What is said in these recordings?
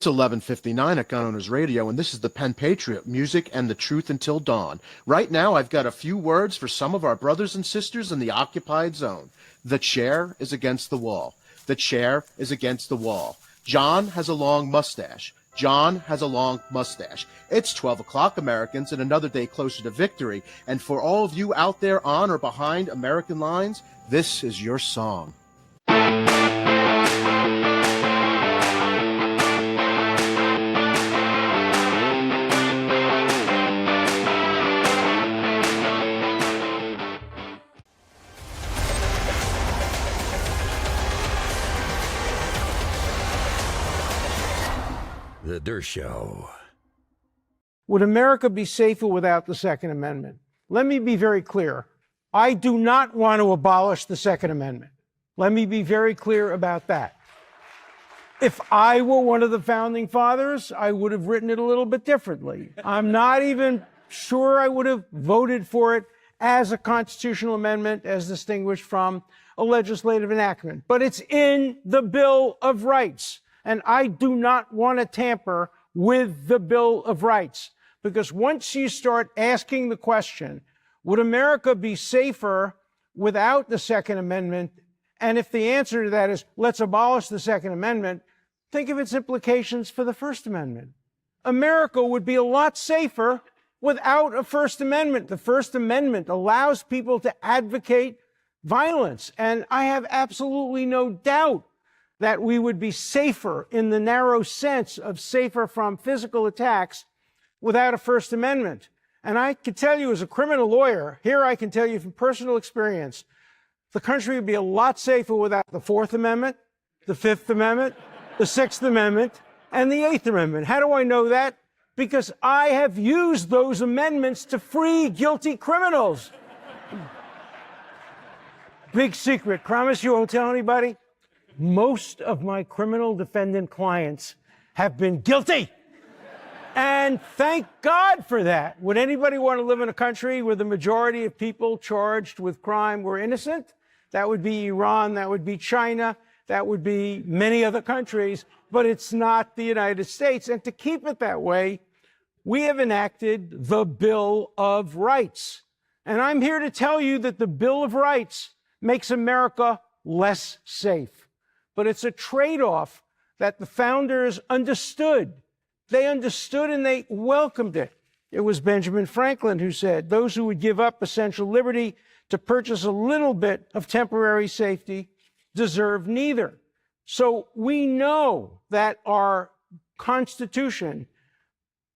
It's 11:59 at Gun Owners Radio, and this is the Penn Patriot, music and the truth until dawn. Right now, I've got a few words for some of our brothers and sisters in the occupied zone. The chair is against the wall. The chair is against the wall. John has a long mustache. John has a long mustache. It's 12 o'clock, Americans, and another day closer to victory. And for all of you out there on or behind American lines, this is your song. The Der Show. Would America be safer without the Second Amendment? Let me be very clear. I do not want to abolish the Second Amendment. Let me be very clear about that. If I were one of the founding fathers, I would have written it a little bit differently. I'm not even sure I would have voted for it as a constitutional amendment, as distinguished from a legislative enactment. But it's in the Bill of Rights. And I do not want to tamper with the Bill of Rights, because once you start asking the question, would America be safer without the Second Amendment? And if the answer to that is, let's abolish the Second Amendment, think of its implications for the First Amendment. America would be a lot safer without a First Amendment. The First Amendment allows people to advocate violence. And I have absolutely no doubt that we would be safer in the narrow sense of safer from physical attacks without a First Amendment. And I can tell you as a criminal lawyer, here I can tell you from personal experience, the country would be a lot safer without the Fourth Amendment, the Fifth Amendment, the Sixth Amendment, and the Eighth Amendment. How do I know that? Because I have used those amendments to free guilty criminals. Big secret. Promise you won't tell anybody. Most of my criminal defendant clients have been guilty. And thank God for that. Would anybody want to live in a country where the majority of people charged with crime were innocent? That would be Iran, that would be China, that would be many other countries, but it's not the United States. And to keep it that way, we have enacted the Bill of Rights. And I'm here to tell you that the Bill of Rights makes America less safe. But it's a trade-off that the founders understood. They understood and they welcomed it. It was Benjamin Franklin who said, those who would give up essential liberty to purchase a little bit of temporary safety deserve neither. So we know that our Constitution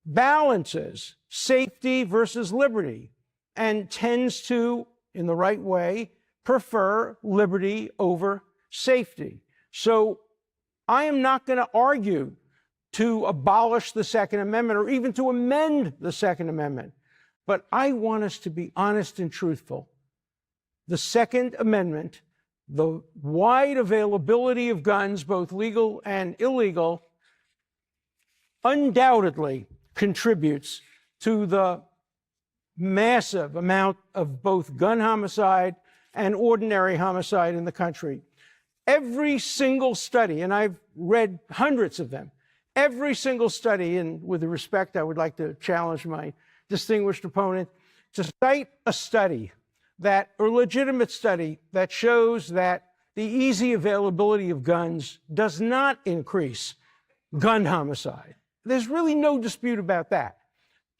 balances safety versus liberty and tends to, in the right way, prefer liberty over safety. So I am not going to argue to abolish the Second Amendment or even to amend the Second Amendment. But I want us to be honest and truthful. The Second Amendment, the wide availability of guns, both legal and illegal, undoubtedly contributes to the massive amount of both gun homicide and ordinary homicide in the country. Every single study, and I've read hundreds of them, every single study, and with the respect I would like to challenge my distinguished opponent, to cite a study that, a legitimate study, that shows that the easy availability of guns does not increase gun homicide. There's really no dispute about that.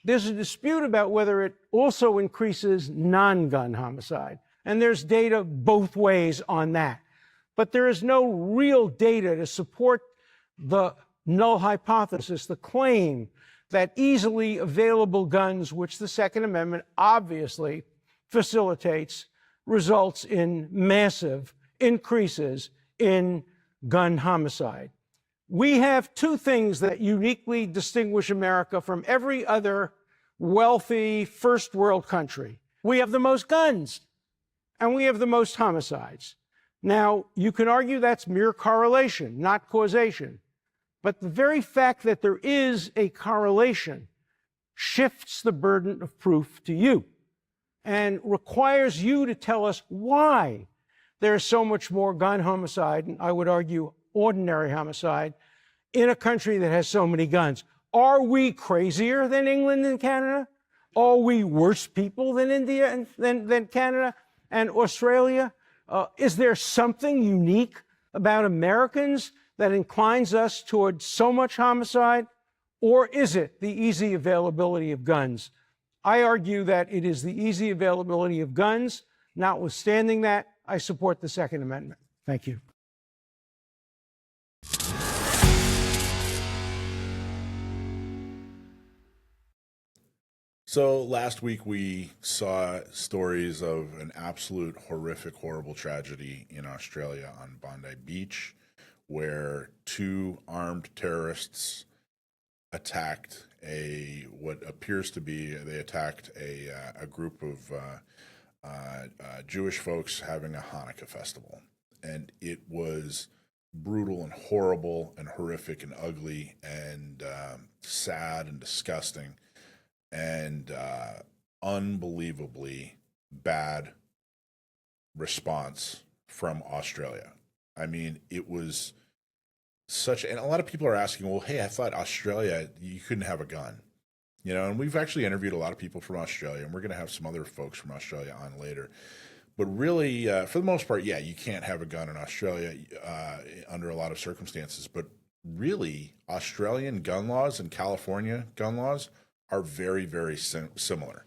There's a dispute about whether it also increases non-gun homicide. And there's data both ways on that. But there is no real data to support the null hypothesis, the claim that easily available guns, which the Second Amendment obviously facilitates, results in massive increases in gun homicide. We have two things that uniquely distinguish America from every other wealthy first world country. We have the most guns, and we have the most homicides. Now, you can argue that's mere correlation, not causation. But the very fact that there is a correlation shifts the burden of proof to you and requires you to tell us why there's so much more gun homicide, and I would argue ordinary homicide, in a country that has so many guns. Are we crazier than England and Canada? Are we worse people than India and than Canada and Australia? Is there something unique about Americans that inclines us toward so much homicide? Or is it the easy availability of guns? I argue that it is the easy availability of guns. Notwithstanding that, I support the Second Amendment. Thank you. So last week we saw stories of an absolute horrific, horrible tragedy in Australia on Bondi Beach, where two armed terrorists attacked what appears to be a group of Jewish folks having a Hanukkah festival, and it was brutal and horrible and horrific and ugly and sad and disgusting and unbelievably bad response from Australia. I mean, it was and a lot of people are asking, well, hey, I thought Australia, you couldn't have a gun. And we've actually interviewed a lot of people from Australia, and we're going to have some other folks from Australia on later. But really, for the most part, yeah, you can't have a gun in Australia under a lot of circumstances. But really, Australian gun laws and California gun laws are very, very similar.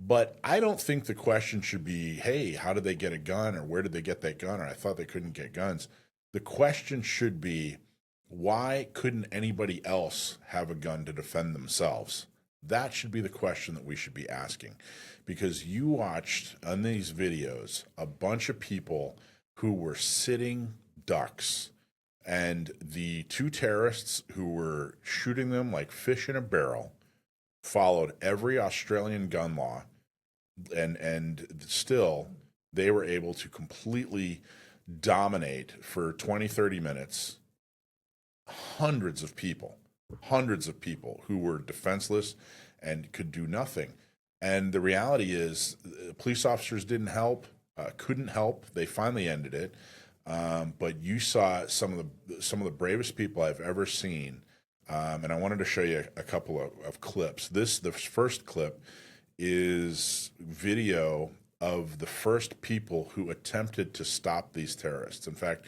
But I don't think the question should be, hey, how did they get a gun, or where did they get that gun, or I thought they couldn't get guns. The question should be, why couldn't anybody else have a gun to defend themselves? That should be the question that we should be asking, because you watched on these videos a bunch of people who were sitting ducks, and the two terrorists who were shooting them like fish in a barrel followed every Australian gun law, and still they were able to completely dominate for 20, 30 minutes hundreds of people who were defenseless and could do nothing. And the reality is, police officers didn't help, couldn't help. They finally ended it. But you saw some of the bravest people I've ever seen. And I wanted to show you a couple of clips. The first clip is video of the first people who attempted to stop these terrorists. In fact,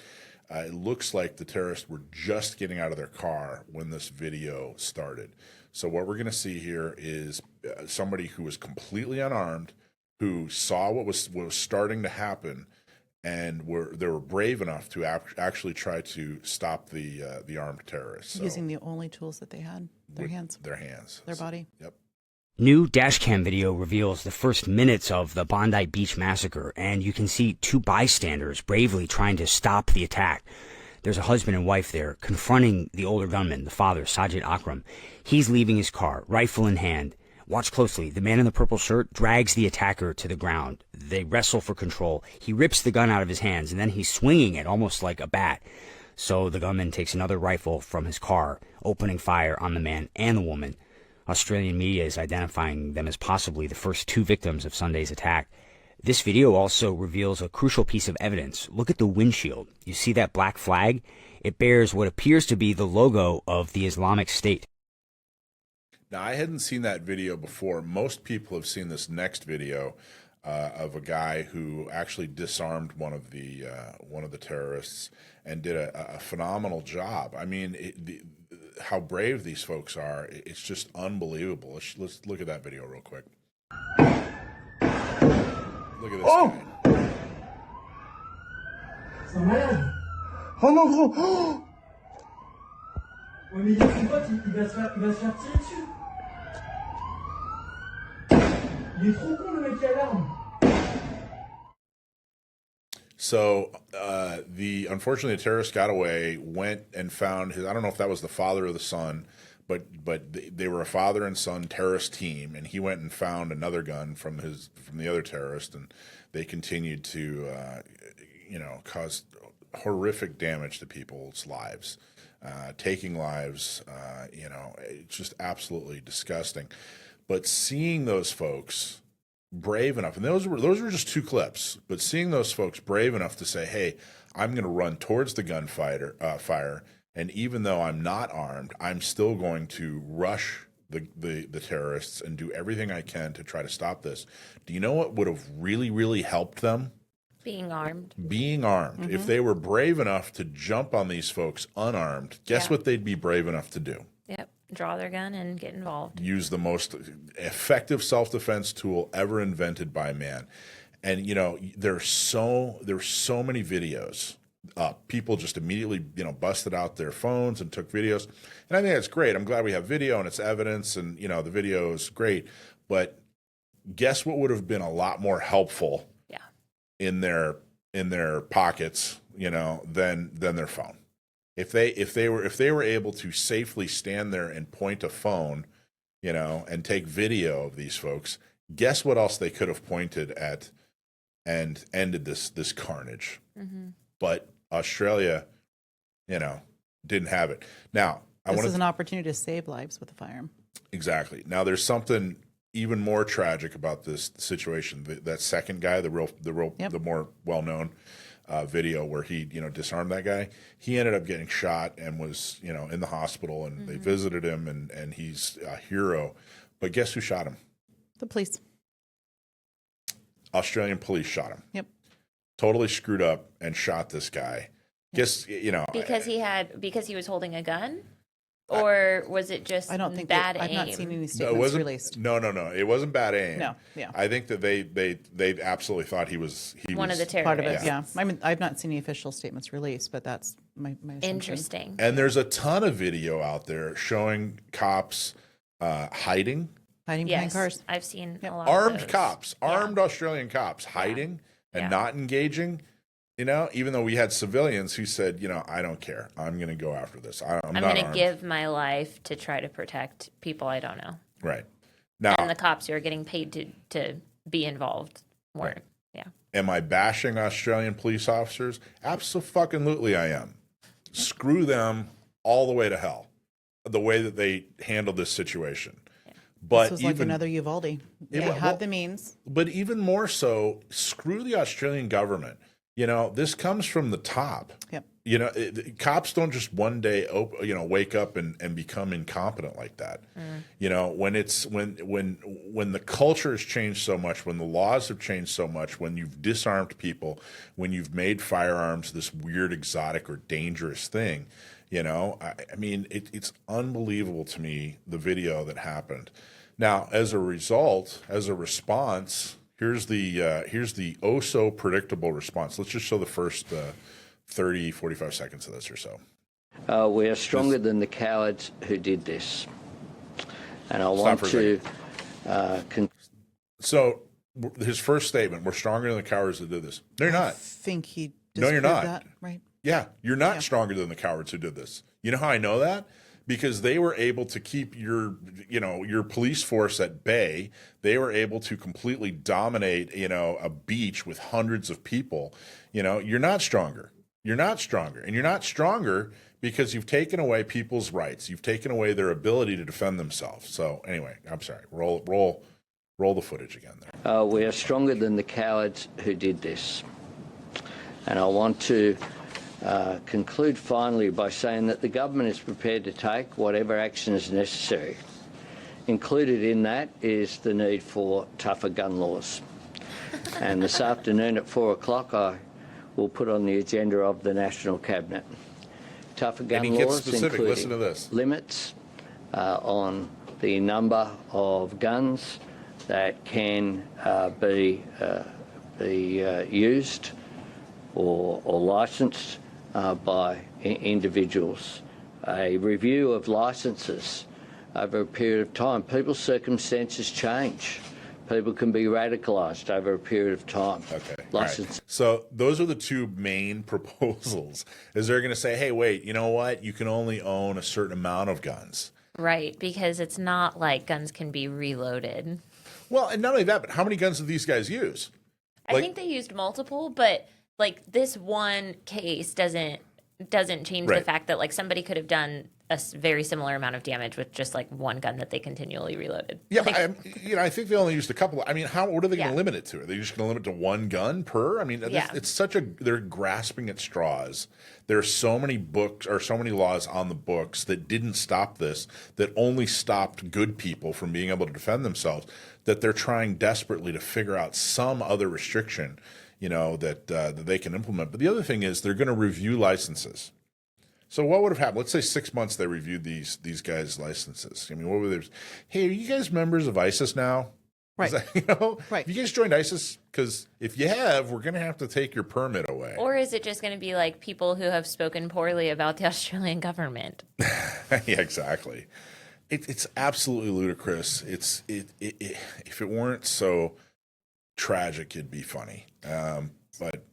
it looks like the terrorists were just getting out of their car when this video started. So what we're going to see here is somebody who was completely unarmed, who saw what was starting to happen, and they were brave enough to actually try to stop the armed terrorists. So, using the only tools that they had, their hands. Their body. Yep. New dashcam video reveals the first minutes of the Bondi Beach massacre, and you can see two bystanders bravely trying to stop the attack. There's a husband and wife there confronting the older gunman, the father, Sajid Akram. He's leaving his car, rifle in hand. Watch closely. The man in the purple shirt drags the attacker to the ground. They wrestle for control. He rips the gun out of his hands, and then he's swinging it almost like a bat. So the gunman takes another rifle from his car, opening fire on the man and the woman. Australian media is identifying them as possibly the first two victims of Sunday's attack. This video also reveals a crucial piece of evidence. Look at the windshield. You see that black flag? It bears what appears to be the logo of the Islamic State. Now, I hadn't seen that video before. Most people have seen this next video of a guy who actually disarmed one of the terrorists and did a phenomenal job. I mean, how brave these folks are, it's just unbelievable. Let's look at that video real quick. Look at this guy. Ça merde. Oh non gros. Oh ouais, mais tu vois, il va se faire tirer dessus. Il est trop con le mec qui a l'arme. So unfortunately the terrorist got away, went and found his, I don't know if that was the father or the son, but they were a father and son terrorist team, and he went and found another gun from the other terrorist, and they continued to cause horrific damage to people's lives, taking lives. It's just absolutely disgusting. But seeing those folks brave enough, and those were just two clips, but seeing those folks brave enough to say, hey, I'm going to run towards the gunfire, fire And even though I'm not armed, I'm still going to rush the terrorists and do everything I can to try to stop this. Do you know what would have really, really helped them? Being armed. Being armed. If they were brave enough to jump on these folks unarmed, guess what they'd be brave enough to do? Yep. Draw their gun and get involved. Use the most effective self-defense tool ever invented by man. And, you know, there's so many videos. People just immediately, you know, busted out their phones and took videos. And I think that's great. I'm glad we have video and it's evidence, and, you know, the video is great. But guess what would have been a lot more helpful in their pockets, you know, than their phone. If they were able to safely stand there and point a phone, you know, and take video of these folks, guess what else they could have pointed at and ended this carnage. But Australia, you know, didn't have it. Now, This is an opportunity to save lives with a firearm. Exactly. Now, there's something even more tragic about this situation. That second guy, the more well-known video where he, you know, disarmed that guy. He ended up getting shot and was, you know, in the hospital, and they visited him, and he's a hero. But guess who shot him? The police. Australian police shot him. Yep. Totally screwed up and shot this guy. Guess, you know, because he was holding a gun, or was it just I don't think bad aim? I've not seen any statements released. No. It wasn't bad aim. No, yeah. I think that they absolutely thought he was one of the terrorists. Part of it, yeah. I mean, I've not seen any official statements released, but that's my assumption. Interesting. And there's a ton of video out there showing cops hiding behind cars. I've seen a lot armed of those. cops, armed Australian cops hiding and not engaging. You know, even though we had civilians who said, you know, I don't care. I'm going to go after this. I'm not going to armed. give my life to try to protect people I don't know. Right. Now, and the cops who are getting paid to be involved more. Right. Yeah. Am I bashing Australian police officers? Absolutely I am. Screw them all the way to hell, the way that they handled this situation. Yeah. But this was like another Uvalde. They had the means. But even more so, screw the Australian government. You know, this comes from the top. Yep. You know, cops don't just one day, wake up and become incompetent like that. You know, when the culture has changed so much, when the laws have changed so much, when you've disarmed people, when you've made firearms this weird, exotic, or dangerous thing, you know, I mean, it's unbelievable to me, the video that happened. Now, as a response. Here's the oh so predictable response. Let's just show the first 30, 45 seconds of this or so. We are stronger than the cowards who did this. And I want to... So his first statement, we're stronger than the cowards who did this. No, you're not. I think he No, you're not. that, right? Yeah, you're not stronger than the cowards who did this. You know how I know that? Because they were able to keep your police force at bay. They were able to completely dominate, you know, a beach with hundreds of people. You know, you're not stronger. You're not stronger. And you're not stronger because you've taken away people's rights. You've taken away their ability to defend themselves. So anyway, I'm sorry. Roll the footage again there. We are stronger than the cowards who did this. And I want to conclude finally by saying that the government is prepared to take whatever action is necessary. Included in that is the need for tougher gun laws. And this afternoon at 4 o'clock, I will put on the agenda of the National Cabinet. Tougher gun laws, including Listen to this. limits on the number of guns that can be used or licensed by individuals. A review of licences over a period of time. People's circumstances change. People can be radicalised over a period of time. Okay. License. Right. So those are the two main proposals. Is they're going to say, hey, wait, you know what? You can only own a certain amount of guns. Right, because it's not like guns can be reloaded. Well, and not only that, but how many guns did these guys use? I think they used multiple, but like this one case doesn't change the fact that like somebody could have done very similar amount of damage with just like one gun that they continually reloaded. Yeah, Like, I think they only used a couple. I mean, what are they going Yeah. to limit it to? Are they just going to limit it to one gun per? I mean, Yeah. it's they're grasping at straws. There are so many books or so many laws on the books that didn't stop this, that only stopped good people from being able to defend themselves, that they're trying desperately to figure out some other restriction, that they can implement. But the other thing is they're going to review licenses. So what would have happened? Let's say 6 months they reviewed these guys' licenses. I mean, what were they? Hey, are you guys members of ISIS now? Right. Right. Have you guys joined ISIS? Because if you have, we're going to have to take your permit away. or is it just going to be like people who have spoken poorly about the Australian government? Yeah, exactly. It's absolutely ludicrous. If it weren't so tragic, it'd be funny.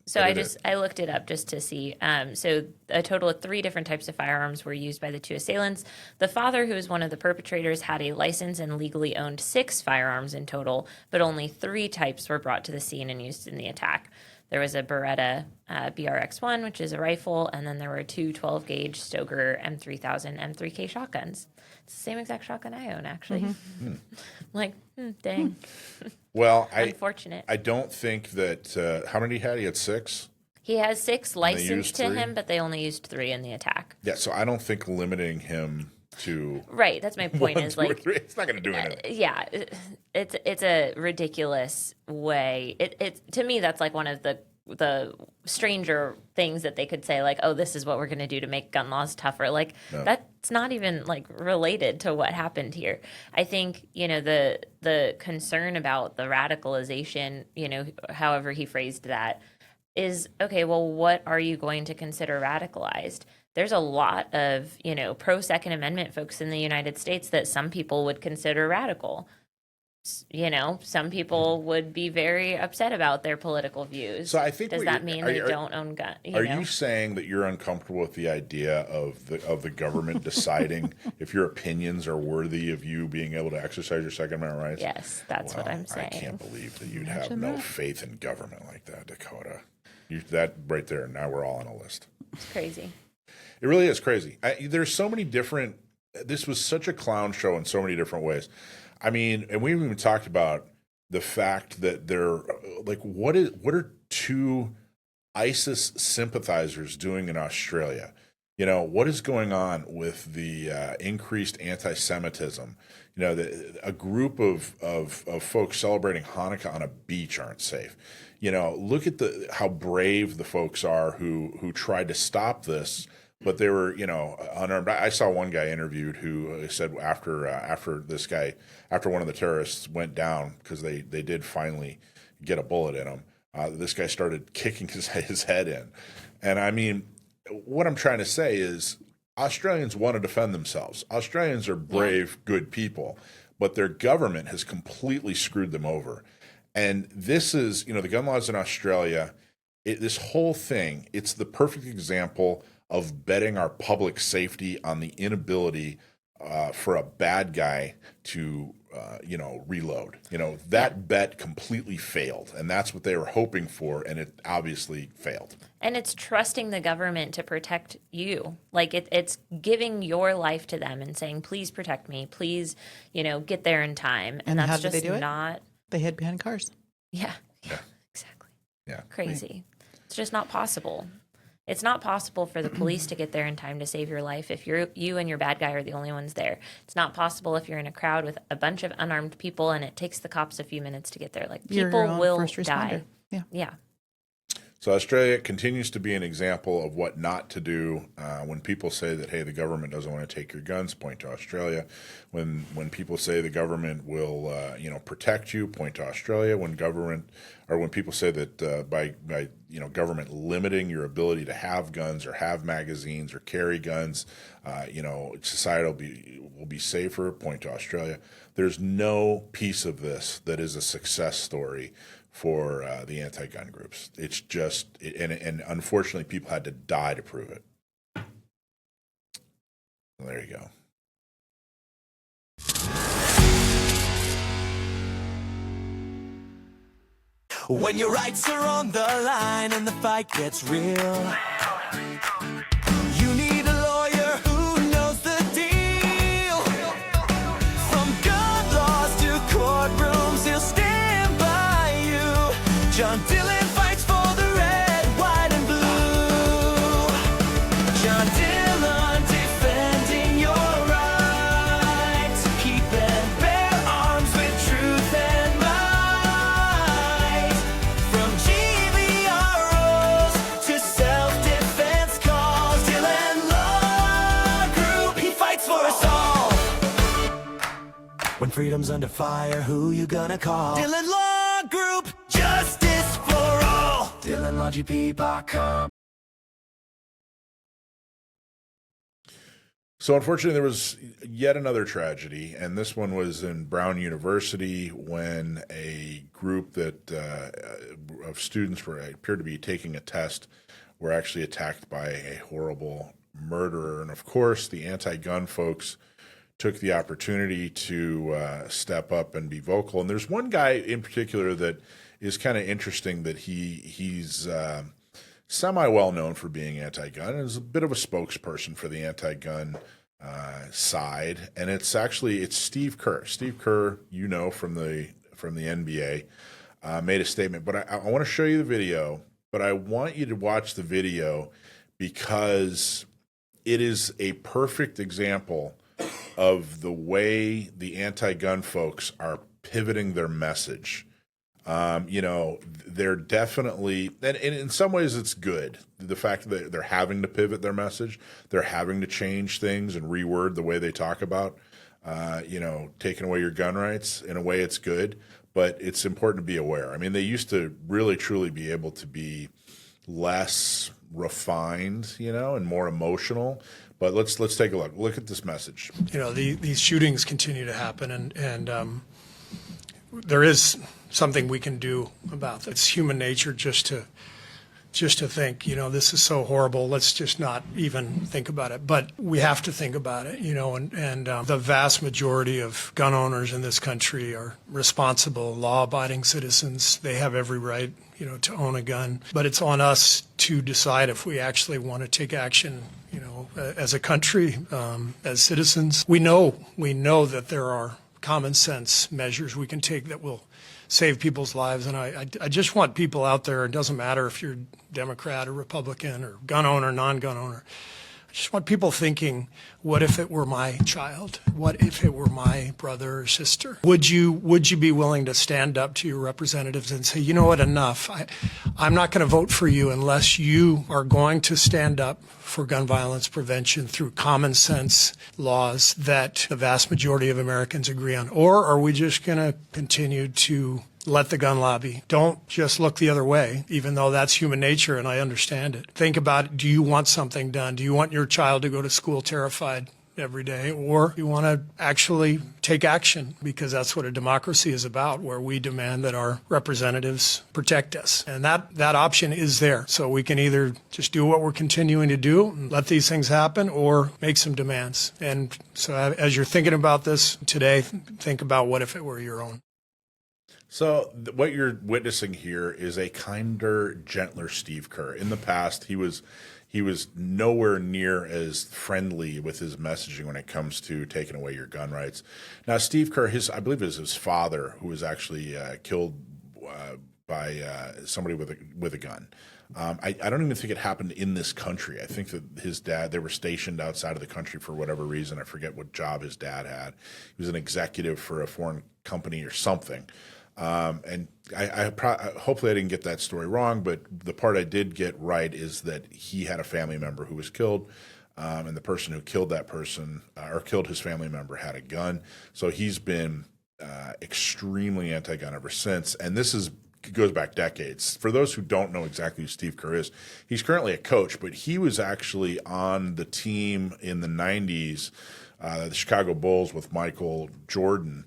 So I looked it up just to see. So a total of 3 different types of firearms were used by the 2 assailants. The father, who was one of the perpetrators, had a license and legally owned 6 firearms in total, but only 3 types were brought to the scene and used in the attack. There was a Beretta BRX-1, which is a rifle, and then there were 2 12-gauge Stoker M3000 M3K shotguns. It's the same exact shotgun I own, actually. Like, dang. Well, Unfortunate. I don't think that. How many had he? Had 6. He has 6 licensed used to 3? him, but they only used 3 in the attack. Yeah, so I don't think limiting him to Right. That's my point. 1, Is 2, or like, 3, it's not going to do anything. yeah, it's a ridiculous way. It to me, that's like one of the stranger things that they could say, like, oh, this is what we're going to do to make gun laws tougher. Like, that's not even like related to what happened here. I think, the concern about the radicalization, however he phrased that, is, okay, well, what are you going to consider radicalized? There's a lot of, pro-Second Amendment folks in the United States that some people would consider radical. Some people would be very upset about their political views. So I think does that mean they don't own guns? Are you saying that you're uncomfortable with the idea of the government deciding if your opinions are worthy of you being able to exercise your Second Amendment rights? Yes, that's what I'm saying. I can't believe that you'd have no faith in government like that, Dakota. That right there. Now we're all on a list. It's crazy. It really is crazy. There's so many different. This was such a clown show in so many different ways. I mean, and we've even talked about the fact that they're like, what are 2 ISIS sympathizers doing in Australia? What is going on with the increased anti-Semitism? A group of folks celebrating Hanukkah on a beach aren't safe. Look at how brave the folks are who tried to stop this. But they were, unarmed. I saw one guy interviewed who said after one of the terrorists went down, because they did finally get a bullet in him, this guy started kicking his head in. And I mean, what I'm trying to say is Australians want to defend themselves. Australians are brave, good people, but their government has completely screwed them over. And this is, the gun laws in Australia, this whole thing, it's the perfect example of betting our public safety on the inability for a bad guy to, reload. That bet completely failed, and that's what they were hoping for, and it obviously failed. And it's trusting the government to protect you. Like, it's giving your life to them and saying, please protect me. Please, get there in time. And that's how did just they do it? not. They hid behind cars. Yeah, exactly. Yeah. Crazy. Right. It's just not possible. It's not possible for the police to get there in time to save your life if you and your bad guy are the only ones there. It's not possible if you're in a crowd with a bunch of unarmed people and it takes the cops a few minutes to get there. Like, people will die. Yeah. So Australia continues to be an example of what not to do. When people say that, hey, the government doesn't want to take your guns, point to Australia. When people say the government will, protect you, point to Australia. When people say that by government limiting your ability to have guns or have magazines or carry guns, society will be safer, point to Australia. There's no piece of this that is a success story for the anti-gun groups. It's just, and unfortunately, people had to die to prove it. Well, there you go. When your rights are on the line and the fight gets real, you need a lawyer who knows the John Dillon fights for the red, white, and blue. John Dillon defending your rights, keep and bear arms with truth and might. From GVROs to self-defense calls, Dillon Law Group, he fights for us all. When freedom's under fire, who you gonna call? Dillon Law Group, justice for all. DillonLawGP.com. So unfortunately, there was yet another tragedy, and this one was in Brown University when a group that of students appeared to be taking a test were actually attacked by a horrible murderer. And of course, the anti-gun folks took the opportunity to step up and be vocal. And there's one guy in particular that is kind of interesting that he's semi-well known for being anti-gun and is a bit of a spokesperson for the anti-gun side. And it's Steve Kerr. Steve Kerr, you know, from the NBA, made a statement. But I want to show you the video, but I want you to watch the video because it is a perfect example of the way the anti-gun folks are pivoting their message. They're definitely, and in some ways it's good. The fact that they're having to pivot their message, they're having to change things and reword the way they talk about, taking away your gun rights. In a way it's good, but it's important to be aware. I mean, they used to really, truly be able to be less refined, and more emotional. But let's take a look. Look at this message. These shootings continue to happen, and there is something we can do about that. It's human nature just to think, this is so horrible. Let's just not even think about it. But we have to think about it, and the vast majority of gun owners in this country are responsible, law-abiding citizens. They have every right, to own a gun. But it's on us to decide if we actually want to take action, as a country, as citizens. We know that there are common sense measures we can take that will save people's lives. And I just want people out there, it doesn't matter if you're Democrat or Republican or gun owner, non-gun owner, I just want people thinking, what if it were my child? What if it were my brother or sister? Would you be willing to stand up to your representatives and say, you know what, enough. I'm not going to vote for you unless you are going to stand up for gun violence prevention through common sense laws that the vast majority of Americans agree on? Or are we just going to continue to let the gun lobby? Don't just look the other way, even though that's human nature and I understand it. Think about it. Do you want something done? Do you want your child to go to school terrified every day? Or you want to actually take action? Because that's what a democracy is about, where we demand that our representatives protect us. And that option is there. So we can either just do what we're continuing to do and let these things happen, or make some demands. And so as you're thinking about this today, think about what if it were your own. So what you're witnessing here is a kinder, gentler Steve Kerr. In the past, he was nowhere near as friendly with his messaging when it comes to taking away your gun rights. Now, Steve Kerr, I believe it was his father who was actually killed by somebody with a gun. I don't even think it happened in this country. I think that his dad, they were stationed outside of the country for whatever reason. I forget what job his dad had. He was an executive for a foreign company or something. And hopefully I didn't get that story wrong, but the part I did get right is that he had a family member who was killed, and the person who killed that person or killed his family member had a gun. So he's been extremely anti-gun ever since, and this goes back decades. For those who don't know exactly who Steve Kerr is, he's currently a coach, but he was actually on the team in the 90s, the Chicago Bulls with Michael Jordan,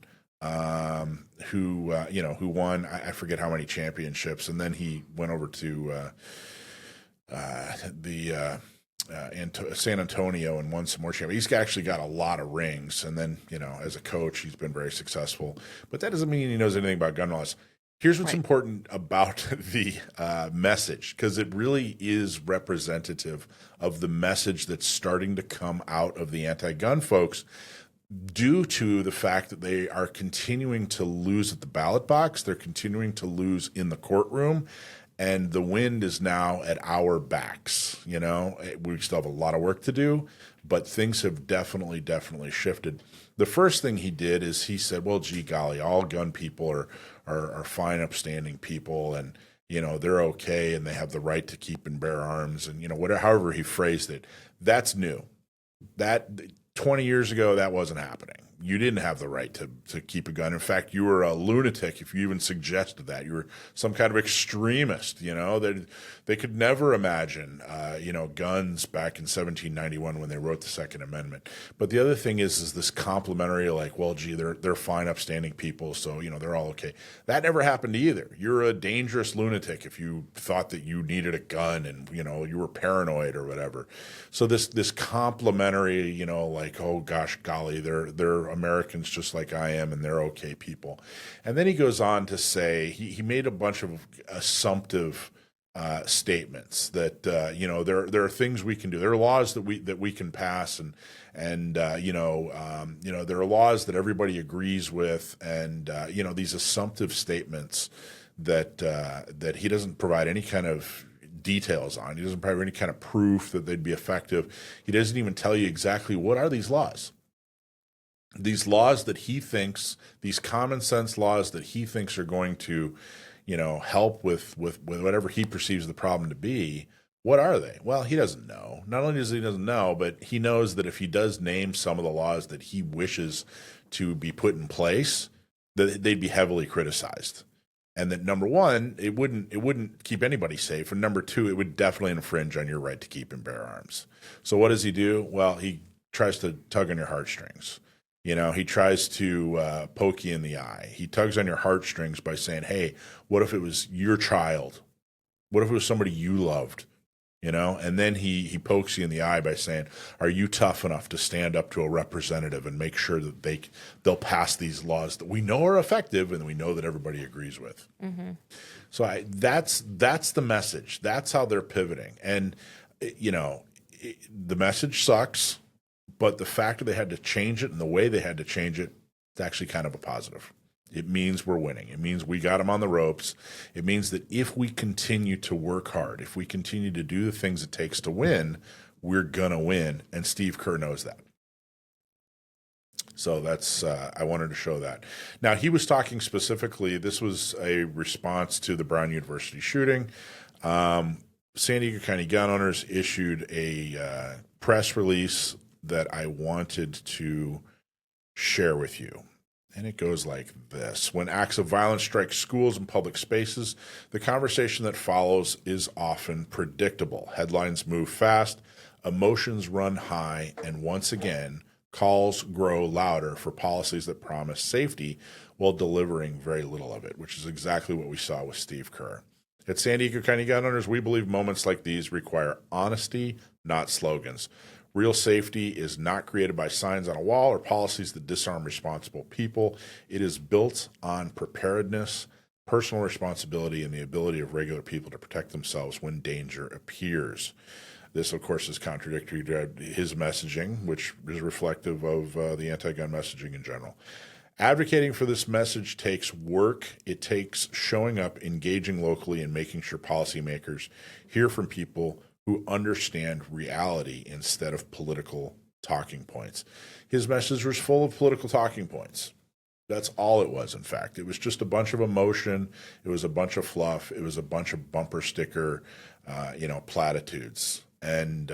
who won, I forget how many championships, and then he went over to San Antonio and won some more championships. He's actually got a lot of rings, and then, as a coach, he's been very successful. But that doesn't mean he knows anything about gun laws. Here's what's important about the message, because it really is representative of the message that's starting to come out of the anti-gun folks. due to the fact that they are continuing to lose at the ballot box, they're continuing to lose in the courtroom, and the wind is now at our backs. You know, we still have a lot of work to do, but things have definitely shifted. The first thing he did is he said, well, gee golly, all gun people are fine, upstanding people, and, you know, they're okay, and they have the right to keep and bear arms, and, you know, whatever, however he phrased it. That's new. That 20 years ago, that wasn't happening. You didn't have the right to keep a gun. In fact, you were a lunatic if you even suggested that. You were some kind of extremist, you know. They could never imagine, you know, guns back in 1791 when they wrote the Second Amendment. But the other thing is this complimentary, like, well, gee, they're fine, upstanding people, so, you know, they're all okay. That never happened either. You're a dangerous lunatic if you thought that you needed a gun and, you know, you were paranoid or whatever. So this complimentary, you know, like, oh gosh, golly, they're Americans just like I am, and they're okay people. And then he goes on to say he made a bunch of assumptive statements that you know, there are things we can do. There are laws that we can pass, and you know, there are laws that everybody agrees with, and you know, these assumptive statements that he doesn't provide any kind of details on. He doesn't provide any kind of proof that they'd be effective. He doesn't even tell you exactly what are these laws. These laws that he thinks, these common sense laws that he thinks are going to, you know, help with whatever he perceives the problem to be, what are they? Well, he doesn't know. Not only does he doesn't know, but he knows that if he does name some of the laws that he wishes to be put in place, that they'd be heavily criticized. And that, number one, it wouldn't keep anybody safe. And number two, it would definitely infringe on your right to keep and bear arms. So what does he do? Well, he tries to tug on your heartstrings. You know, he tries to poke you in the eye. He tugs on your heartstrings by saying, hey, what if it was your child? What if it was somebody you loved? You know, and then he pokes you in the eye by saying, are you tough enough to stand up to a representative and make sure that they'll pass these laws that we know are effective and we know that everybody agrees with? Mm-hmm. So that's the message. That's how they're pivoting. And, you know, the message sucks. But the fact that they had to change it and the way they had to change it, it's actually kind of a positive. It means we're winning. It means we got them on the ropes. It means that if we continue to work hard, if we continue to do the things it takes to win, we're going to win. And Steve Kerr knows that. So that's, I wanted to show that. Now, he was talking specifically, this was a response to the Brown University shooting. San Diego County gun owners issued a press release that I wanted to share with you. And it goes like this. When acts of violence strike schools and public spaces, the conversation that follows is often predictable. Headlines move fast, emotions run high, and once again, calls grow louder for policies that promise safety while delivering very little of it, which is exactly what we saw with Steve Kerr. At San Diego County Gun Owners, we believe moments like these require honesty, not slogans. Real safety is not created by signs on a wall or policies that disarm responsible people. It is built on preparedness, personal responsibility, and the ability of regular people to protect themselves when danger appears. This, of course, is contradictory to his messaging, which is reflective of the anti-gun messaging in general. Advocating for this message takes work. It takes showing up, engaging locally, and making sure policymakers hear from people who understand reality instead of political talking points. His message was full of political talking points. That's all it was, in fact. It was just a bunch of emotion. It was a bunch of fluff. It was a bunch of bumper sticker, platitudes. And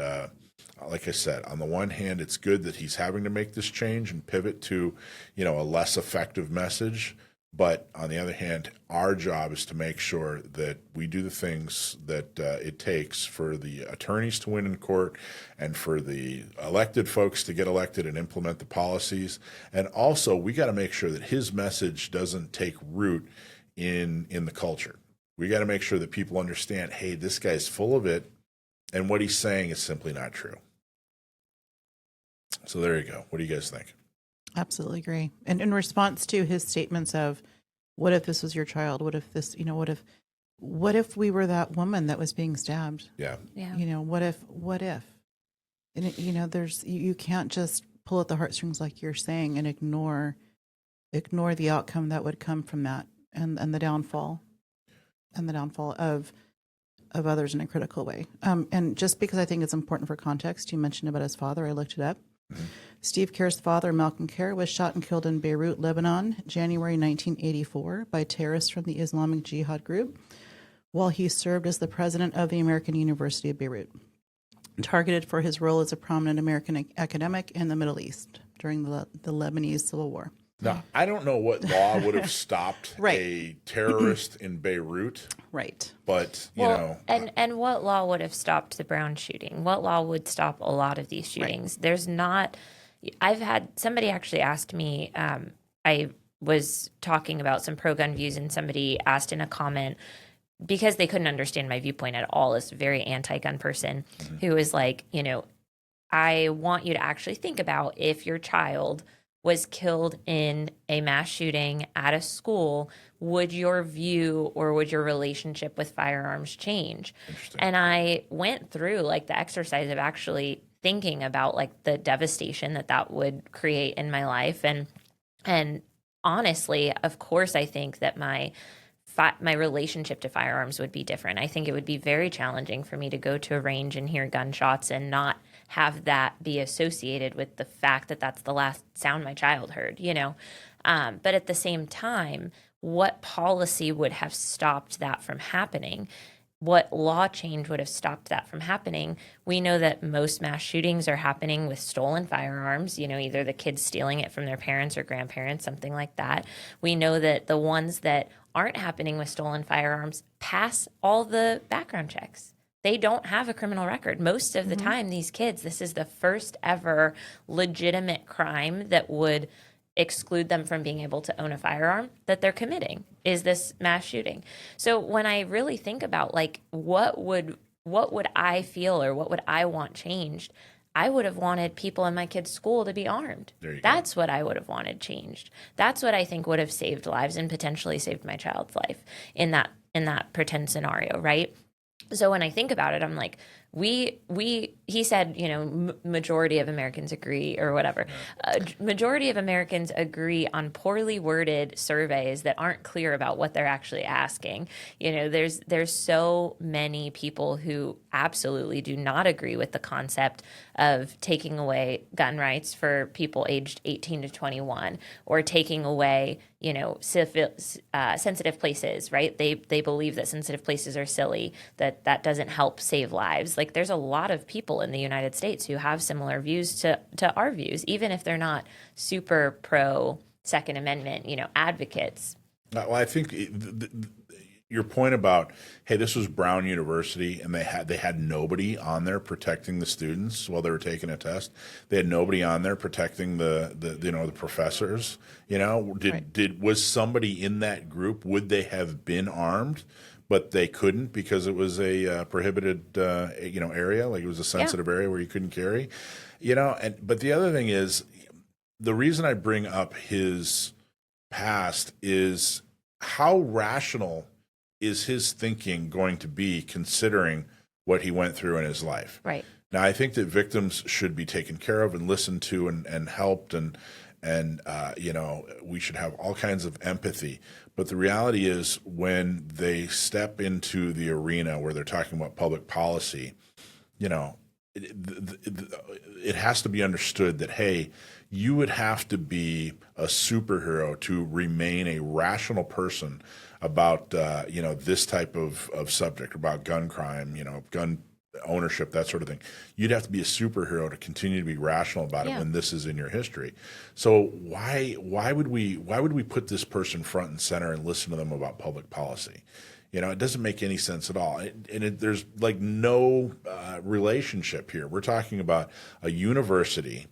like I said, on the one hand, it's good that he's having to make this change and pivot to, a less effective message. But on the other hand, our job is to make sure that we do the things that it takes for the attorneys to win in court and for the elected folks to get elected and implement the policies. And also, we got to make sure that his message doesn't take root in the culture. We got to make sure that people understand, hey, this guy's full of it, and what he's saying is simply not true. So there you go. What do you guys think? Absolutely agree. And in response to his statements of, what if this was your child? What if this, what if we were that woman that was being stabbed? Yeah. What if? And you can't just pull at the heartstrings like you're saying and ignore the outcome that would come from that and the downfall of others in a critical way. And just because I think it's important for context, you mentioned about his father. I looked it up. Mm-hmm. Steve Kerr's father, Malcolm Kerr, was shot and killed in Beirut, Lebanon, January 1984 by terrorists from the Islamic Jihad group while he served as the president of the American University of Beirut, targeted for his role as a prominent American academic in the Middle East during the Lebanese Civil War. Now, I don't know what law would have stopped Right. a terrorist in Beirut, Right. but, you know. And what law would have stopped the Brown shooting? What law would stop a lot of these shootings? Right. There's not. I've had somebody actually asked me. I was talking about some pro-gun views, and somebody asked in a comment, because they couldn't understand my viewpoint at all, as a very anti-gun person, who was like, you know, I want you to actually think about if your child was killed in a mass shooting at a school, would your view or would your relationship with firearms change? And I went through like the exercise of actually thinking about like the devastation that would create in my life. And honestly, of course, I think that my relationship to firearms would be different. I think it would be very challenging for me to go to a range and hear gunshots and not have that be associated with the fact that that's the last sound my child heard, you know? But at the same time, what policy would have stopped that from happening? What law change would have stopped that from happening? We know that most mass shootings are happening with stolen firearms, you know, either the kids stealing it from their parents or grandparents, something like that. We know that the ones that aren't happening with stolen firearms pass all the background checks. They don't have a criminal record. Most of the time, these kids, this is the first ever legitimate crime that would exclude them from being able to own a firearm that they're committing, is this mass shooting. So when I really think about like what would I feel or what would I want changed, I would have wanted people in my kids' school to be armed. That's what I would have wanted changed. That's what I think would have saved lives and potentially saved my child's life in that pretend scenario, right? So when I think about it, I'm like, he said, you know, majority of Americans agree or whatever. Majority of Americans agree on poorly worded surveys that aren't clear about what they're actually asking. You know, there's so many people who absolutely do not agree with the concept of taking away gun rights for people aged 18 to 21 or taking away, you know, sensitive places, right? They believe that sensitive places are silly, that doesn't help save lives. Like there's a lot of people in the United States who have similar views to our views, even if they're not super pro Second Amendment, you know, advocates. Well, I think your point about, hey, this was Brown University and they had nobody on there protecting the students while they were taking a test. They had nobody on there protecting the you know, the professors. You know, was somebody in that group? Would they have been armed? But they couldn't because it was a prohibited, you know, area. Like it was a sensitive area where you couldn't carry, you know. But the other thing is, the reason I bring up his past is how rational is his thinking going to be considering what he went through in his life? Right. Now, I think that victims should be taken care of and listened to and helped and you know, we should have all kinds of empathy. But the reality is when they step into the arena where they're talking about public policy, you know, it has to be understood that, hey, you would have to be a superhero to remain a rational person about, you know, this type of subject, about gun crime, you know, gun ownership, that sort of thing. You'd have to be a superhero to continue to be rational about it when this is in your history. So why would we put this person front and center and listen to them about public policy? You know, it doesn't make any sense at all. There's like no relationship here. We're talking about a university.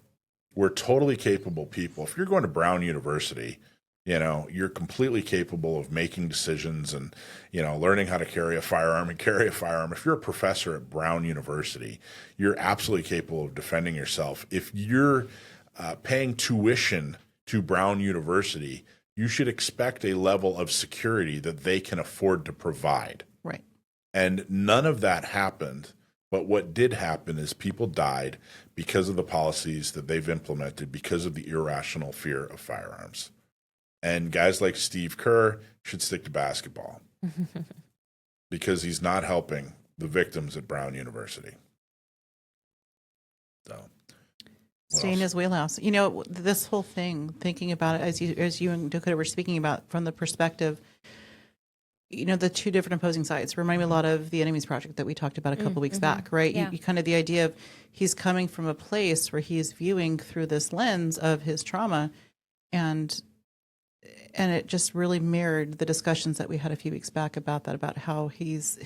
We're totally capable people. If you're going to Brown University, you know, you're completely capable of making decisions and, you know, learning how to carry a firearm and carry a firearm. If you're a professor at Brown University, you're absolutely capable of defending yourself. If you're paying tuition to Brown University, you should expect a level of security that they can afford to provide. Right. And none of that happened But what did happen is people died because of the policies that they've implemented, because of the irrational fear of firearms. And guys like Steve Kerr should stick to basketball because he's not helping the victims at Brown University. So, stay in his wheelhouse. You know, this whole thing, thinking about it as you and Dakota were speaking about from the perspective, you know, the two different opposing sides remind me a lot of the Enemies Project that we talked about a couple weeks back, right? Yeah. You kind of the idea of he's coming from a place where he's viewing through this lens of his trauma, and it just really mirrored the discussions that we had a few weeks back about that, about how his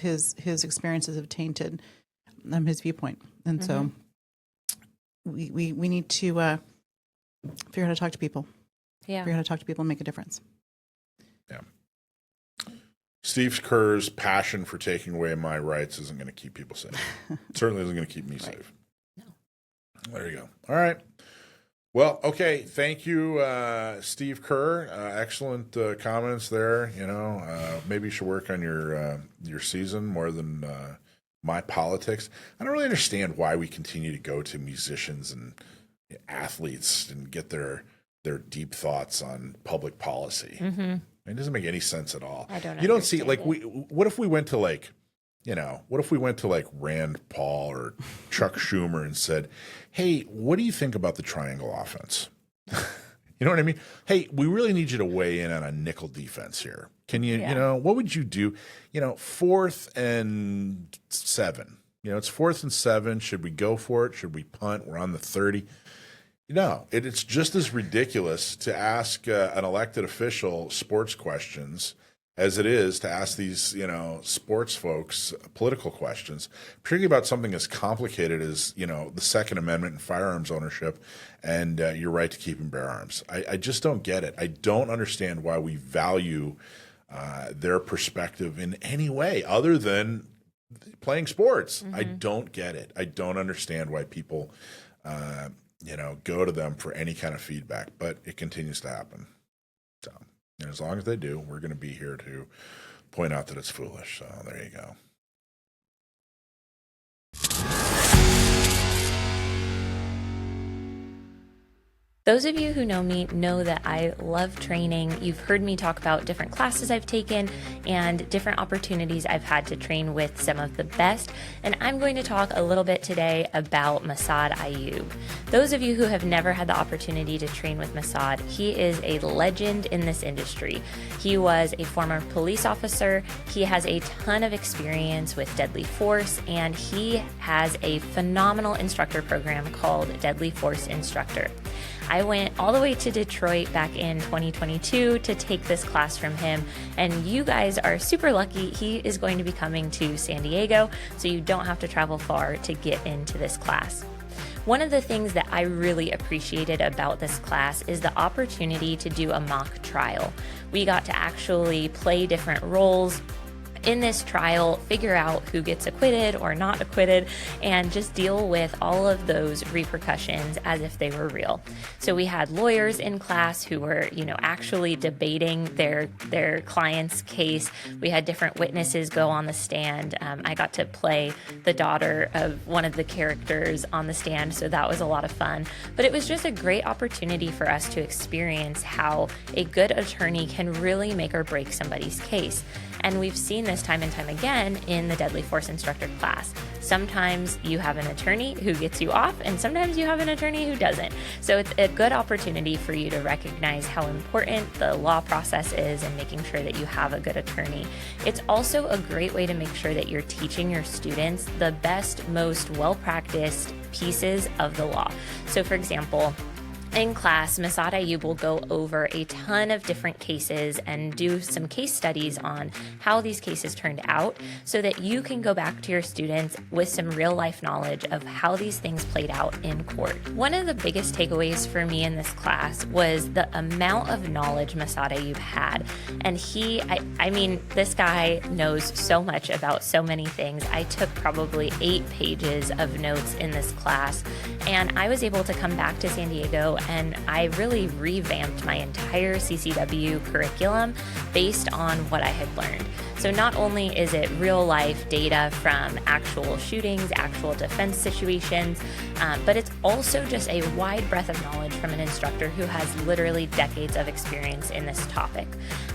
experiences have tainted his viewpoint. And so we need to figure out how to talk to people. Yeah. Figure out how to talk to people and make a difference. Yeah. Steve Kerr's passion for taking away my rights isn't going to keep people safe. It certainly isn't going to keep me safe. No. There you go. All right. Well, okay. Thank you, Steve Kerr. Excellent comments there. You know, maybe you should work on your season more than my politics. I don't really understand why we continue to go to musicians and athletes and get their deep thoughts on public policy. It doesn't make any sense at all. I don't. You don't see like understand what if we went to like, you know, what if we went to like Rand Paul or Chuck Schumer and said, "Hey, what do you think about the triangle offense?" You know what I mean? Hey, we really need you to weigh in on a nickel defense here. Can you, you know, what would you do? You know, 4th and 7. You know, it's 4th and 7. Should we go for it? Should we punt? We're on the 30. No, it's just as ridiculous to ask an elected official sports questions as it is to ask these, you know, sports folks political questions, particularly about something as complicated as, you know, the Second Amendment and firearms ownership and your right to keep and bear arms. I just don't get it. I don't understand why we value their perspective in any way other than playing sports. I don't get it. I don't understand why people you know, go to them for any kind of feedback, but it continues to happen. So, and as long as they do, we're going to be here to point out that it's foolish. So there you go. Those of you who know me know that I love training. You've heard me talk about different classes I've taken and different opportunities I've had to train with some of the best. And I'm going to talk a little bit today about Massad Ayoob. Those of you who have never had the opportunity to train with Massad, he is a legend in this industry. He was a former police officer. He has a ton of experience with deadly force, and he has a phenomenal instructor program called Deadly Force Instructor. I went all the way to Detroit back in 2022 to take this class from him, and you guys are super lucky. He is going to be coming to San Diego, so you don't have to travel far to get into this class. One of the things that I really appreciated about this class is the opportunity to do a mock trial. We got to actually play different roles in this trial, figure out who gets acquitted or not acquitted, and just deal with all of those repercussions as if they were real. So we had lawyers in class who were, you know, actually debating their client's case. We had different witnesses go on the stand. I got to play the daughter of one of the characters on the stand, so that was a lot of fun. But it was just a great opportunity for us to experience how a good attorney can really make or break somebody's case. And we've seen this time and time again in the Deadly Force Instructor class. Sometimes you have an attorney who gets you off, and sometimes you have an attorney who doesn't. So it's a good opportunity for you to recognize how important the law process is and making sure that you have a good attorney. It's also a great way to make sure that you're teaching your students the best, most well-practiced pieces of the law. So for example, in class, Massad Ayoob will go over a ton of different cases and do some case studies on how these cases turned out so that you can go back to your students with some real life knowledge of how these things played out in court. One of the biggest takeaways for me in this class was the amount of knowledge Massad Ayoob had. And I mean, this guy knows so much about so many things. I took probably 8 pages of notes in this class, and I was able to come back to San Diego and I really revamped my entire CCW curriculum based on what I had learned. So not only is it real life data from actual shootings, actual defense situations, but it's also just a wide breadth of knowledge from an instructor who has literally decades of experience in this topic.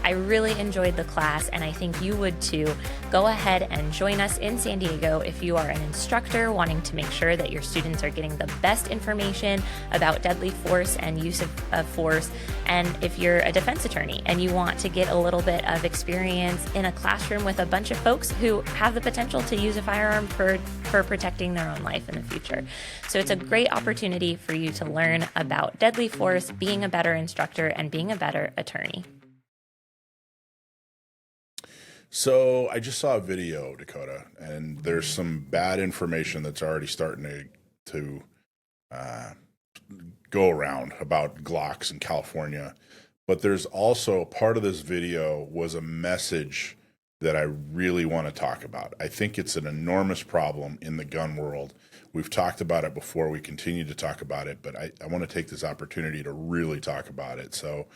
I really enjoyed the class, and I think you would too. Go ahead and join us in San Diego if you are an instructor wanting to make sure that your students are getting the best information about deadly force and use of force. And if you're a defense attorney and you want to get a little bit of experience in a classroom with a bunch of folks who have the potential to use a firearm for protecting their own life in the future. So it's a great opportunity for you to learn about deadly force, being a better instructor, and being a better attorney. So I just saw a video, Dakota, and there's some bad information that's already starting to go around about Glocks in California. But there's also part of this video was a message that I really want to talk about. I think it's an enormous problem in the gun world. We've talked about it before. We continue to talk about it, but I want to take this opportunity to really talk about it. So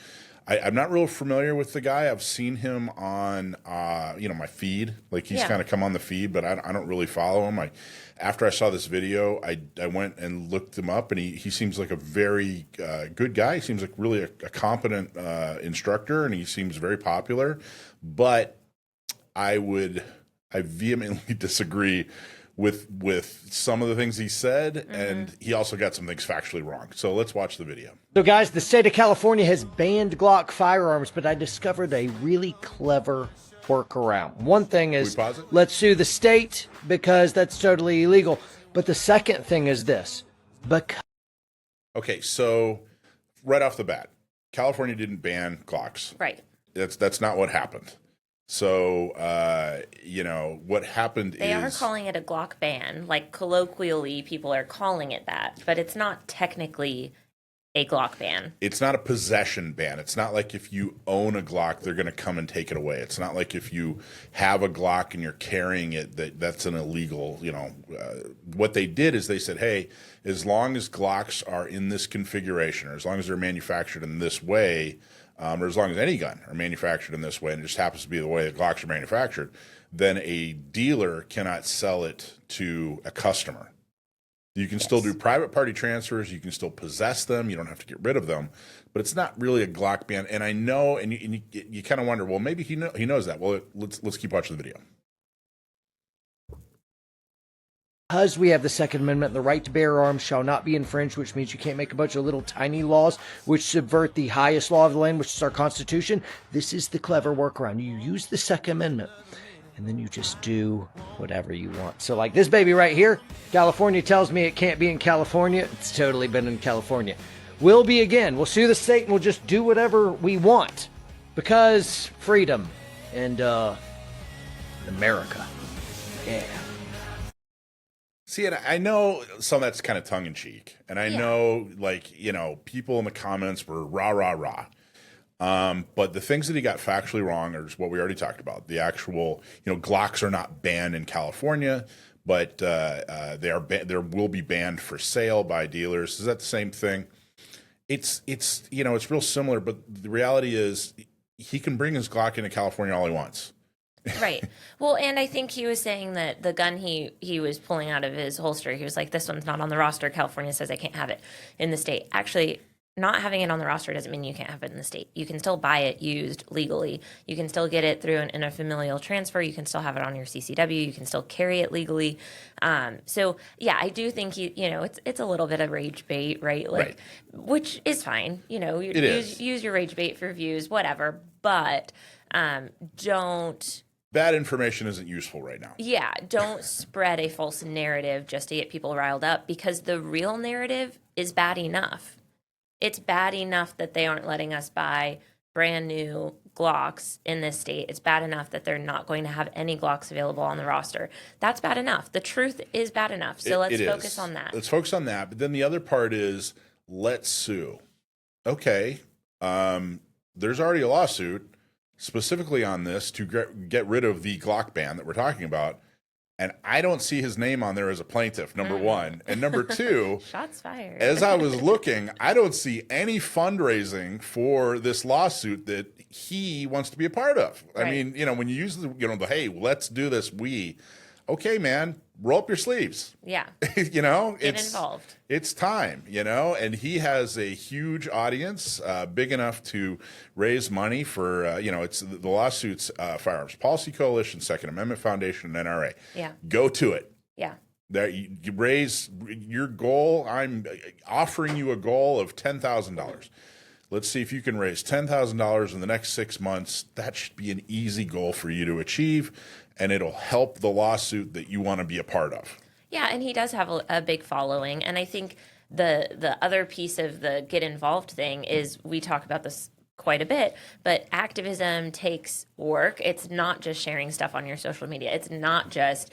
I'm not real familiar with the guy. I've seen him on, my feed. Like he's kind of come on the feed, but I don't really follow him. After I saw this video, I went and looked him up, and he seems like a very good guy. He seems like really a competent instructor, and he seems very popular. But I vehemently disagree with some of the things he said, and he also got some things factually wrong. So let's watch the video. So guys, the state of California has banned Glock firearms, but I discovered a really clever workaround. One thing is, let's sue the state because that's totally illegal. But the second thing is this. Okay, so right off the bat, California didn't ban Glocks. Right. That's not what happened. So, what happened They are calling it a Glock ban. Like, colloquially, people are calling it that. But it's not technically a Glock ban. It's not a possession ban. It's not like if you own a Glock, they're going to come and take it away. It's not like if you have a Glock and you're carrying it, that's an illegal, What they did is they said, hey, as long as Glocks are in this configuration, or as long as they're manufactured in this way, or as long as any gun are manufactured in this way, and it just happens to be the way the Glocks are manufactured, then a dealer cannot sell it to a customer. You can still do private party transfers. You can still possess them. You don't have to get rid of them. But it's not really a Glock ban. And I know, and you kind of wonder, well, maybe he knows that. Well, let's keep watching the video. Because we have the Second Amendment, the right to bear arms shall not be infringed, which means you can't make a bunch of little tiny laws which subvert the highest law of the land, which is our Constitution. This is the clever workaround. You use the Second Amendment, and then you just do whatever you want. So like this baby right here, California tells me it can't be in California. It's totally been in California. Will be again. We'll sue the state and we'll just do whatever we want. Because freedom and America. Yeah. See, and I know some of that's kind of tongue in cheek. And I know, people in the comments were rah, rah, rah. But the things that he got factually wrong are what we already talked about. The actual, Glocks are not banned in California, but there will be banned for sale by dealers. Is that the same thing? It's real similar, but the reality is he can bring his Glock into California all he wants. Right. Well, and I think he was saying that the gun he was pulling out of his holster, he was like, this one's not on the roster. California says I can't have it in the state. Actually, not having it on the roster doesn't mean you can't have it in the state. You can still buy it used legally. You can still get it through in a familial transfer. You can still have it on your CCW. You can still carry it legally. So yeah, I do think it's a little bit of rage bait, right? Like, which is fine. Use your rage bait for views, whatever. But don't. Bad information isn't useful right now. Yeah, don't spread a false narrative just to get people riled up, because the real narrative is bad enough. It's bad enough that they aren't letting us buy brand new Glocks in this state. It's bad enough that they're not going to have any Glocks available on the roster. That's bad enough. The truth is bad enough. So let's focus on that. Let's focus on that. But then the other part is, let's sue. Okay, there's already a lawsuit specifically on this to get rid of the Glock ban that we're talking about. And I don't see his name on there as a plaintiff, number one. And number two, shots fired. as I was looking, I don't see any fundraising for this lawsuit that he wants to be a part of. I mean, when you use the hey, let's do this, okay, man, roll up your sleeves. Yeah. Get involved. It's time, and he has a huge audience, big enough to raise money for, it's the lawsuits, Firearms Policy Coalition, Second Amendment Foundation, and NRA. Yeah. Go to it. Yeah. That you raise your goal. I'm offering you a goal of $10,000. Let's see if you can raise $10,000 in the next 6 months. That should be an easy goal for you to achieve, and it'll help the lawsuit that you want to be a part of. Yeah, and he does have a big following. And I think the other piece of the get involved thing is, we talk about this quite a bit, but activism takes work. It's not just sharing stuff on your social media. It's not just,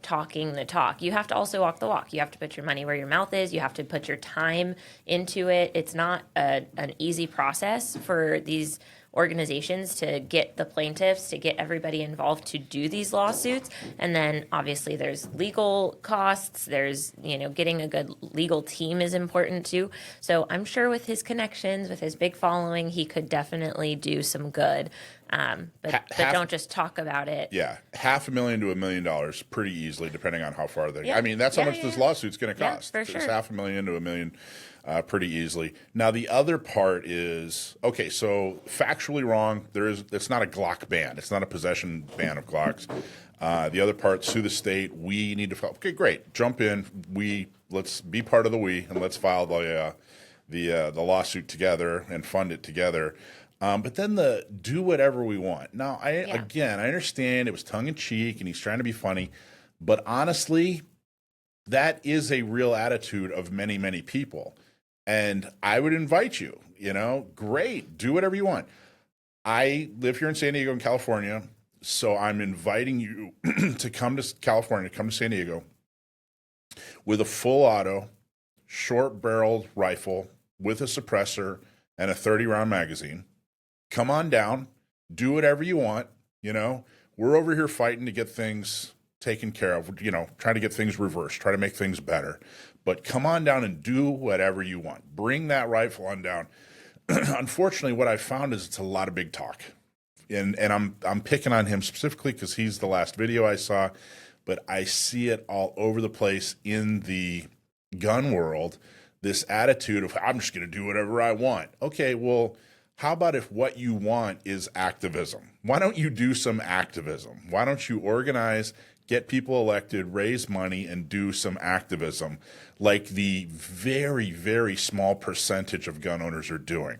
talking the talk. You have to also walk the walk. You have to put your money where your mouth is. You have to put your time into it. It's not an easy process for these organizations to get the plaintiffs, to get everybody involved to do these lawsuits. And then obviously there's legal costs. There's, getting a good legal team is important too. So I'm sure with his connections, with his big following, he could definitely do some good. But don't just talk about it. Yeah, $500,000 to $1 million pretty easily, depending on how far they. I mean, that's how much this lawsuit's going to cost. For sure. It's $500,000 to $1 million, pretty easily. Now, the other part is so factually wrong. It's not a Glock ban. It's not a possession ban of Glocks. The other part, sue the state. We need to file. Okay, great. Jump in. Let's be part of the and let's file the lawsuit together and fund it together. But then do whatever we want. Now, I understand it was tongue in cheek and he's trying to be funny, but honestly, that is a real attitude of many, many people. And I would invite you, great, do whatever you want. I live here in San Diego, in California, so I'm inviting you to come to California, to come to San Diego with a full auto, short barreled rifle with a suppressor and a 30-round magazine. Come on down, do whatever you want. We're over here fighting to get things taken care of, trying to get things reversed, try to make things better. But come on down and do whatever you want. Bring that rifle on down. Unfortunately, what I found is it's a lot of big talk. And I'm picking on him specifically because he's the last video I saw, but I see it all over the place in the gun world, this attitude of, I'm just going to do whatever I want. Okay, well, how about if what you want is activism? Why don't you do some activism? Why don't you organize, get people elected, raise money, and do some activism like the very, very small percentage of gun owners are doing?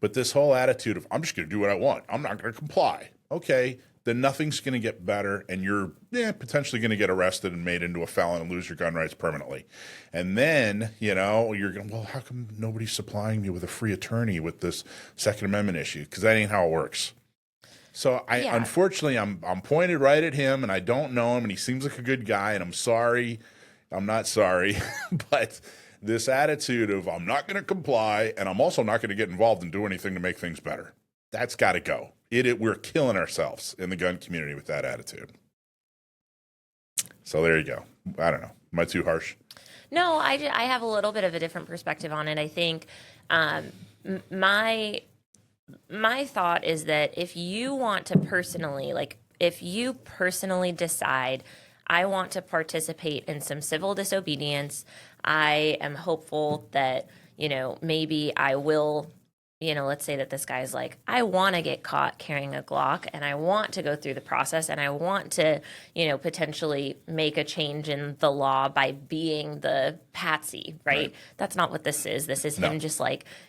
But this whole attitude of, I'm just going to do what I want, I'm not going to comply. Okay, then nothing's going to get better, and you're potentially going to get arrested and made into a felon and lose your gun rights permanently. And then, you're going, well, how come nobody's supplying me with a free attorney with this Second Amendment issue? Because that ain't how it works. So unfortunately, I'm pointed right at him, and I don't know him, and he seems like a good guy, and I'm sorry. I'm not sorry, but this attitude of, I'm not going to comply, and I'm also not going to get involved and do anything to make things better. That's got to go. We're killing ourselves in the gun community with that attitude. So there you go. I don't know. Am I too harsh? No, I have a little bit of a different perspective on it. I think my thought is that if you want to personally, if you personally decide, I want to participate in some civil disobedience, I am hopeful that, maybe I will, let's say that this guy's like, I want to get caught carrying a Glock, and I want to go through the process, and I want to, potentially make a change in the law by being the patsy, right? That's not what this is. This is him just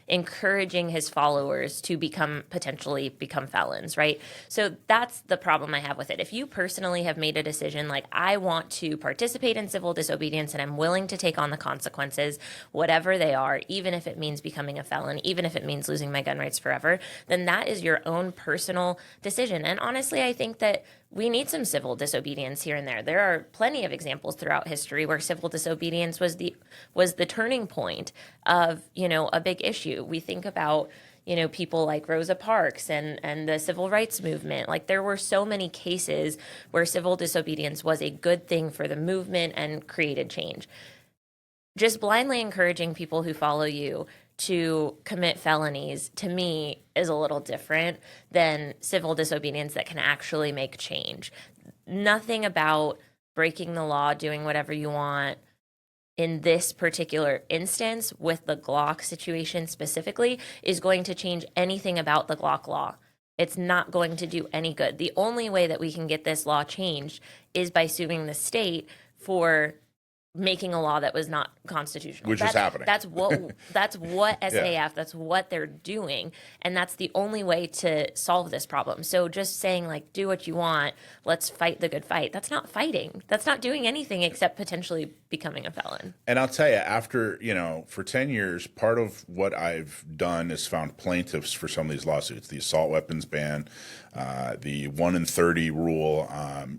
encouraging his followers to potentially become felons, right? So that's the problem I have with it. If you personally have made a decision, I want to participate in civil disobedience and I'm willing to take on the consequences, whatever they are, even if it means becoming a felon, even if it means losing my gun rights forever, then that is your own personal decision. And honestly, I think that we need some civil disobedience here and there. There are plenty of examples throughout history where civil disobedience was the turning point of, a big issue. We think about, people like Rosa Parks and the civil rights movement. Like, there were so many cases where civil disobedience was a good thing for the movement and created change. Just blindly encouraging people who follow you to commit felonies, to me, is a little different than civil disobedience that can actually make change. Nothing about breaking the law, doing whatever you want in this particular instance with the Glock situation specifically is going to change anything about the Glock law. It's not going to do any good. The only way that we can get this law changed is by suing the state for making a law that was not constitutional. Which is happening. That's what SAF, that's what they're doing. And that's the only way to solve this problem. So just saying, like, do what you want, let's fight the good fight. That's not fighting. That's not doing anything except potentially becoming a felon. And I'll tell you, after, for 10 years, part of what I've done is found plaintiffs for some of these lawsuits, the assault weapons ban, the 1 in 30 rule,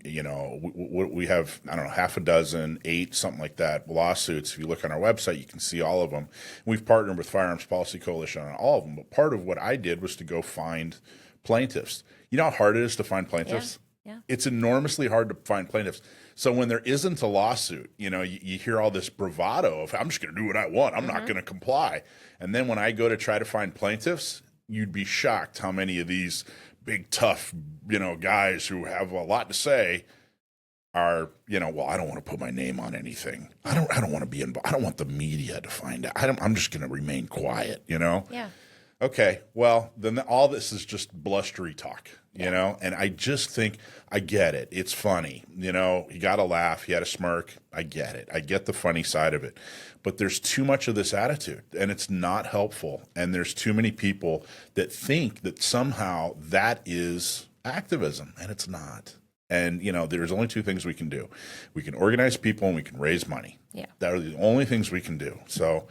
we have, I don't know, half a dozen, 8, something like that, lawsuits. If you look on our website, you can see all of them. We've partnered with Firearms Policy Coalition on all of them, but part of what I did was to go find plaintiffs. You know how hard it is to find plaintiffs? Yeah. It's enormously hard to find plaintiffs. So when there isn't a lawsuit, you hear all this bravado of, I'm just going to do what I want. I'm not going to comply. And then when I go to try to find plaintiffs, you'd be shocked how many of these big, tough, guys who have a lot to say are, well, I don't want to put my name on anything. I don't want to be involved. I don't want the media to find out. I'm just going to remain quiet, Yeah. Okay, well, then all this is just blustery talk, and I just think I get it. It's funny, you got to laugh, you got to smirk. I get it. I get the funny side of it. But there's too much of this attitude, and it's not helpful. And there's too many people that think that somehow that is activism, and it's not. And, there's only 2 things we can do. We can organize people and we can raise money. Yeah. That are the only things we can do. So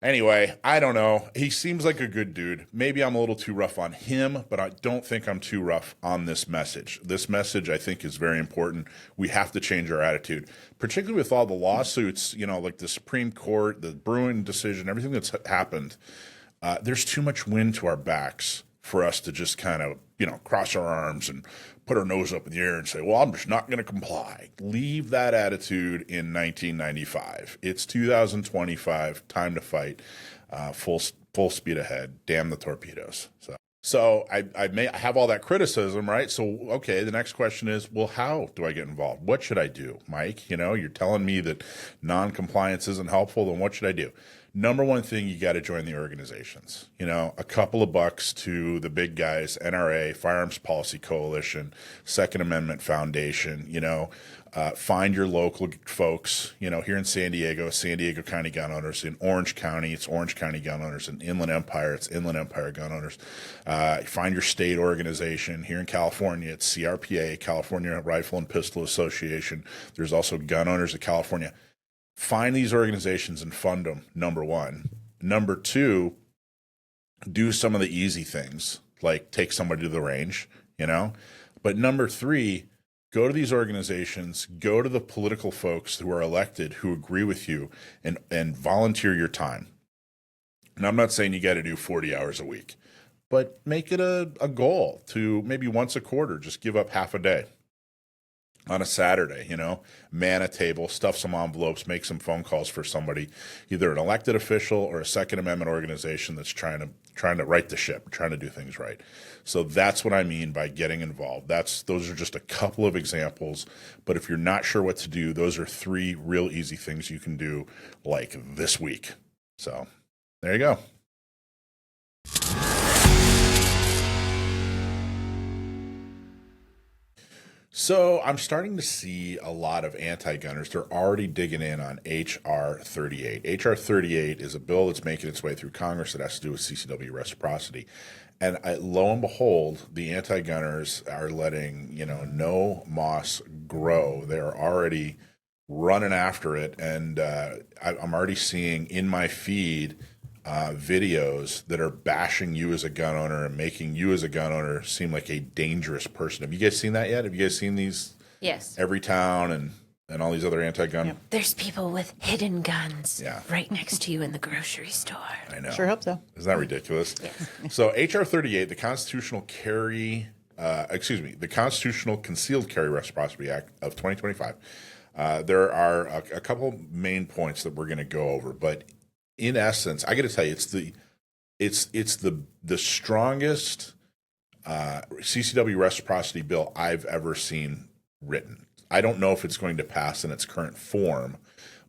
anyway, I don't know. He seems like a good dude. Maybe I'm a little too rough on him, but I don't think I'm too rough on this message. This message, I think, is very important. We have to change our attitude, particularly with all the lawsuits, like the Supreme Court, the Bruin decision, everything that's happened. There's too much wind to our backs for us to just kind of, cross our arms and put our nose up in the air and say, well, I'm just not going to comply. Leave that attitude in 1995. It's 2025, time to fight, full speed ahead. Damn the torpedoes. So I may have all that criticism, right? So, okay, the next question is, well, how do I get involved? What should I do, Mike? You're telling me that non-compliance isn't helpful, then what should I do? Number one thing, you got to join the organizations. A couple of bucks to the big guys, NRA, Firearms Policy Coalition, Second Amendment Foundation, find your local folks, here in San Diego County Gun Owners, in Orange County, it's Orange County Gun Owners, in Inland Empire, it's Inland Empire Gun Owners. Find your state organization. Here in California, it's CRPA, California Rifle and Pistol Association. There's also Gun Owners of California. Find these organizations and fund them, number one. Number two, do some of the easy things, like take somebody to the range, But number three, go to these organizations, go to the political folks who are elected, who agree with you, and volunteer your time. And I'm not saying you got to do 40 hours a week, but make it a goal to maybe once a quarter, just give up half a day. On a Saturday, man a table, stuff some envelopes, make some phone calls for somebody, either an elected official or a Second Amendment organization that's trying to right the ship, trying to do things right. So that's what I mean by getting involved. Those are just a couple of examples. But if you're not sure what to do, those are 3 real easy things you can do, like this week. So there you go. So I'm starting to see a lot of anti-gunners. They're already digging in on H.R. 38. H.R. 38 is a bill that's making its way through Congress that has to do with CCW reciprocity. And lo and behold, the anti-gunners are letting, no moss grow. They're already running after it. And I'm already seeing in my feed videos that are bashing you as a gun owner and making you as a gun owner seem like a dangerous person. Have you guys seen that yet? Have you guys seen these? Yes. Every Town and and all these other anti-gun. There's people with hidden guns Yeah. right next to you in the grocery store. I know. Sure hope so. Isn't that ridiculous? Yes. So HR 38, the Constitutional Concealed Carry Reciprocity Act of 2025. There are a couple main points that we're going to go over, but in essence, I got to tell you, it's the strongest CCW reciprocity bill I've ever seen written. I don't know if it's going to pass in its current form,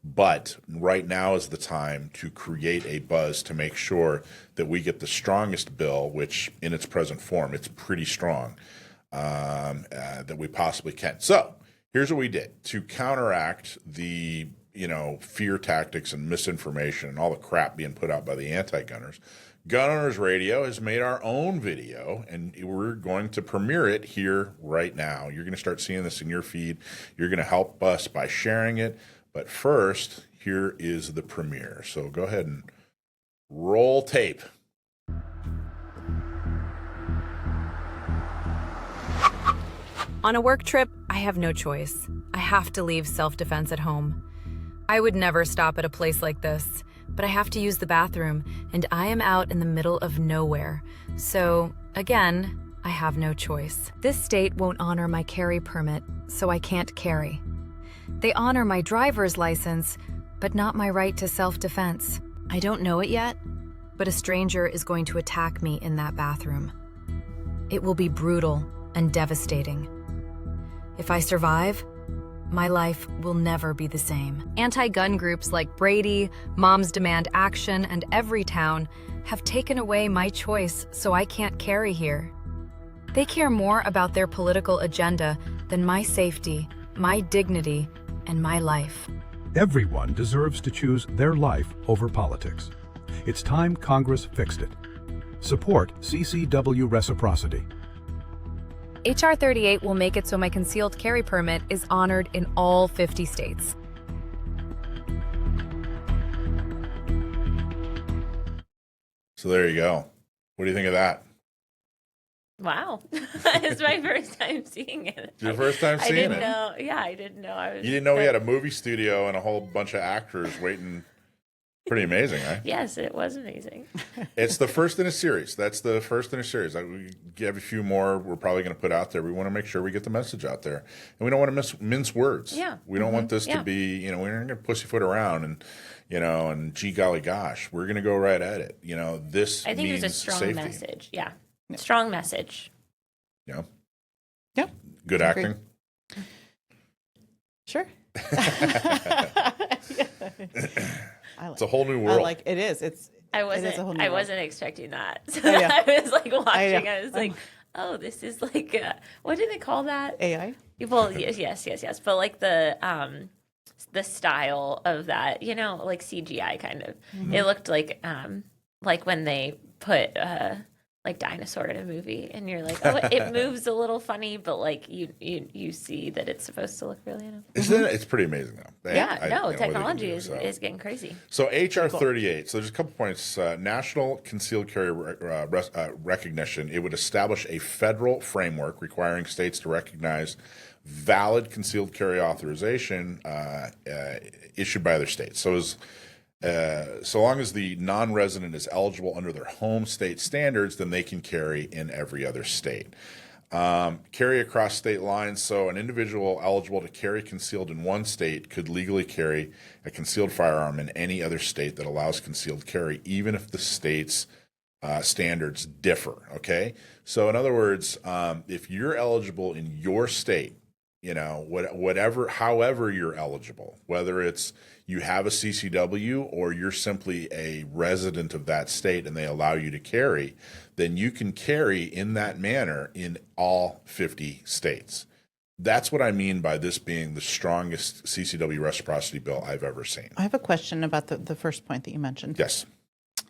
but right now is the time to create a buzz to make sure that we get the strongest bill, which in its present form, it's pretty strong, that we possibly can. So here's what we did to counteract the fear tactics and misinformation and all the crap being put out by the anti-gunners. Gun Owners Radio has made our own video, and we're going to premiere it here right now. You're going to start seeing this in your feed. You're going to help us by sharing it. But first, here is the premiere. So go ahead and roll tape. On a work trip, I have no choice. I have to leave self-defense at home. I would never stop at a place like this, but I have to use the bathroom, and I am out in the middle of nowhere. So, again, I have no choice. This state won't honor my carry permit, so I can't carry. They honor my driver's license, but not my right to self-defense. I don't know it yet, but a stranger is going to attack me in that bathroom. It will be brutal and devastating. If I survive, my life will never be the same. Anti-gun groups like Brady, Moms Demand Action, and Everytown have taken away my choice, so I can't carry here. They care more about their political agenda than my safety, my dignity, and my life. Everyone deserves to choose their life over politics. It's time Congress fixed it. Support CCW reciprocity. HR 38 will make it so my concealed carry permit is honored in all 50 states. So there you go. What do you think of that? Wow. It's my first time seeing it. Your first time seeing it? I didn't know. Yeah, I didn't know. You didn't know we had a movie studio and a whole bunch of actors waiting. Pretty amazing, right? Yes, it was amazing. It's the first in a series. That's the first in a series. We have a few more we're probably going to put out there. We want to make sure we get the message out there. And we don't want to mince words. Yeah. We don't want this to be, we're not going to pussyfoot around and, and gee golly gosh. We're going to go right at it. This I think means it's a strong safety. message. Yeah. Strong message. Yeah. Yeah. Good acting. Sure. It's a whole new world. It is. I it is a whole new I world. wasn't expecting that. So Oh, yeah. I was like watching. I I was like, oh, this is like what do they call that? AI. Well, yes. But like the style of that, like CGI kind of. Mm-hmm. It looked like when they put like dinosaur in a movie, and you're like, oh, it moves a little funny, but like you see that it's supposed to look really. Isn't it? It's pretty amazing though. Technology is getting crazy. So HR 38. So there's a couple points. National Concealed Carry Recognition. It would establish a federal framework requiring states to recognize valid concealed carry authorization issued by other states. So long as the non-resident is eligible under their home state standards, then they can carry in every other state. Carry across state lines. So an individual eligible to carry concealed in one state could legally carry a concealed firearm in any other state that allows concealed carry, even if the state's standards differ. Okay. So in other words, if you're eligible in your state, however you're eligible, whether it's you have a CCW or you're simply a resident of that state and they allow you to carry, then you can carry in that manner in all 50 states. That's what I mean by this being the strongest CCW reciprocity bill I've ever seen. I have a question about the first point that you mentioned. Yes.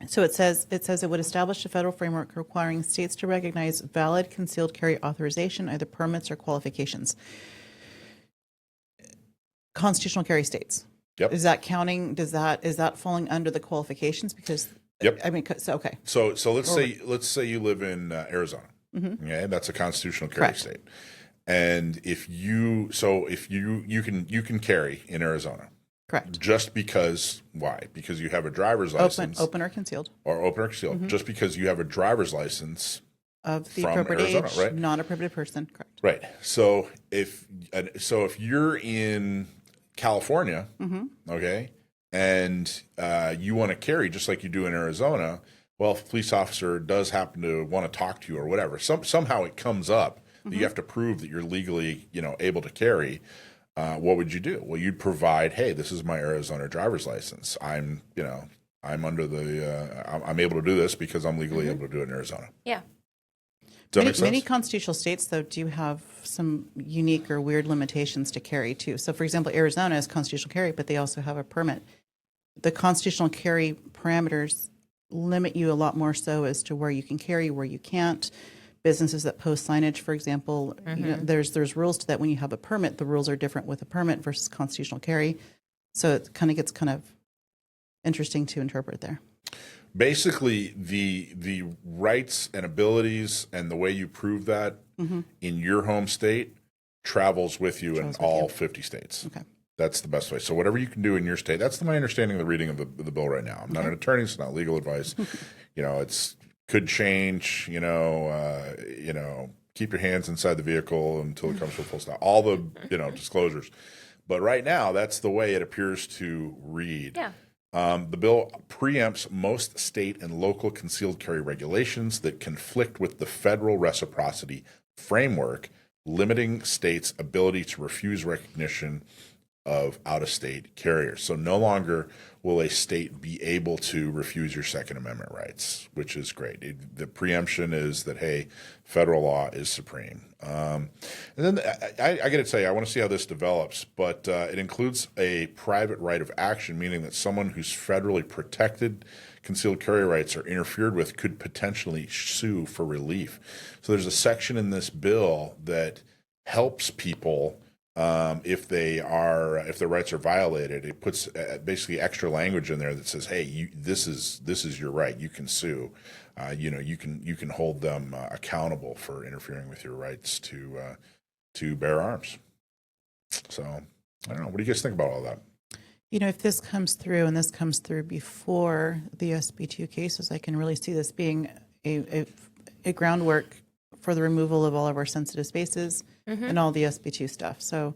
So it says it would establish a federal framework requiring states to recognize valid concealed carry authorization, either permits or qualifications. Constitutional carry states. Yep. Is that counting? Is that falling under the qualifications? Because yep. I mean, so okay. So let's say you live in Arizona. Mm-hmm. Okay, that's a constitutional carry Correct. state. And if you can carry in Arizona. Correct. Just because, why? Because you have a driver's license. Open or concealed. Or open or concealed. Just because you have a driver's license of the from appropriate Arizona, age, right? non-appropriated person. Correct. Right. So if you're in California, okay, and you want to carry just like you do in Arizona, well, if a police officer does happen to want to talk to you or whatever, somehow it comes up that you have to prove that you're legally, able to carry. What would you do? Well, you'd provide, hey, this is my Arizona driver's license. I'm under I'm able to do this because I'm legally able to do it in Arizona. Yeah. Does that make sense? Many constitutional states, though, do have some unique or weird limitations to carry, too. So, for example, Arizona is constitutional carry, but they also have a permit. The constitutional carry parameters limit you a lot more so as to where you can carry, where you can't. Businesses that post signage, for example, there's rules to that. When you have a permit, the rules are different with a permit versus constitutional carry. So it kind of gets interesting to interpret there. Basically, the rights and abilities and the way you prove that in your home state travels with you in all 50 states. Okay. That's the best way. So whatever you can do in your state, that's my understanding of the reading of the bill right now. I'm not an attorney, it's not legal advice. It's could change, keep your hands inside the vehicle until it comes to a full stop. All the, disclosures. But right now, that's the way it appears to read. Yeah. The bill preempts most state and local concealed carry regulations that conflict with the federal reciprocity framework, limiting states' ability to refuse recognition of out-of-state carriers. So no longer will a state be able to refuse your Second Amendment rights, which is great. The preemption is that, hey, federal law is supreme. And then I got to tell you, I want to see how this develops, but it includes a private right of action, meaning that someone whose federally protected concealed carry rights are interfered with could potentially sue for relief. So there's a section in this bill that helps people if their rights are violated. It puts basically extra language in there that says, hey, this is your right. You can sue. You can hold them accountable for interfering with your rights to bear arms. So I don't know. What do you guys think about all that? If this comes through, and this comes through before the SB2 cases, I can really see this being a groundwork for the removal of all of our sensitive spaces and all the SB2 stuff. So,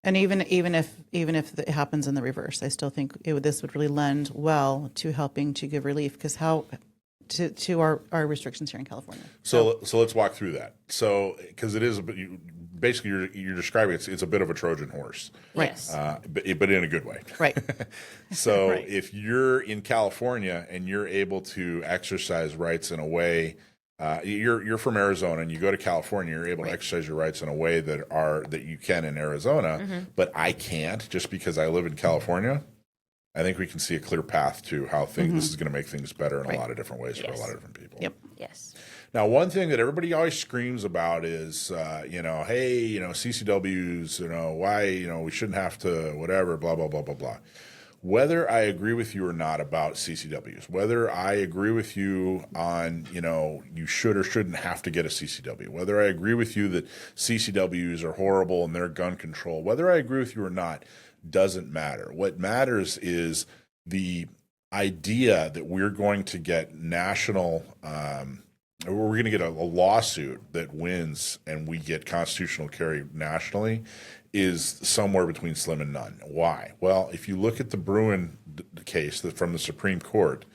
and even if it happens in the reverse, I still think this would really lend well to helping to give relief, because to our restrictions here in California. So let's walk through that. So because it is a bit, basically you're describing it's a bit of a Trojan horse, right? Yes. But in a good way, right? So right. If you're in California and you're able to exercise rights in a way. You're from Arizona and you go to California, you're able to exercise your rights in a way that you can in Arizona, but I can't just because I live in California. I think we can see a clear path to how this is going to make things better in a lot of different ways for a lot of different people. Yep. Yes. Now, one thing that everybody always screams about is, hey, CCWs, why, we shouldn't have to, whatever, blah, blah, blah, blah, blah. Whether I agree with you or not about CCWs, whether I agree with you on, you should or shouldn't have to get a CCW, whether I agree with you that CCWs are horrible and they're gun control, whether I agree with you or not, doesn't matter. What matters is the idea that we're going to get national, we're going to get a lawsuit that wins and we get constitutional carry nationally is somewhere between slim and none. Why? Well, if you look at the Bruin case from the Supreme Court,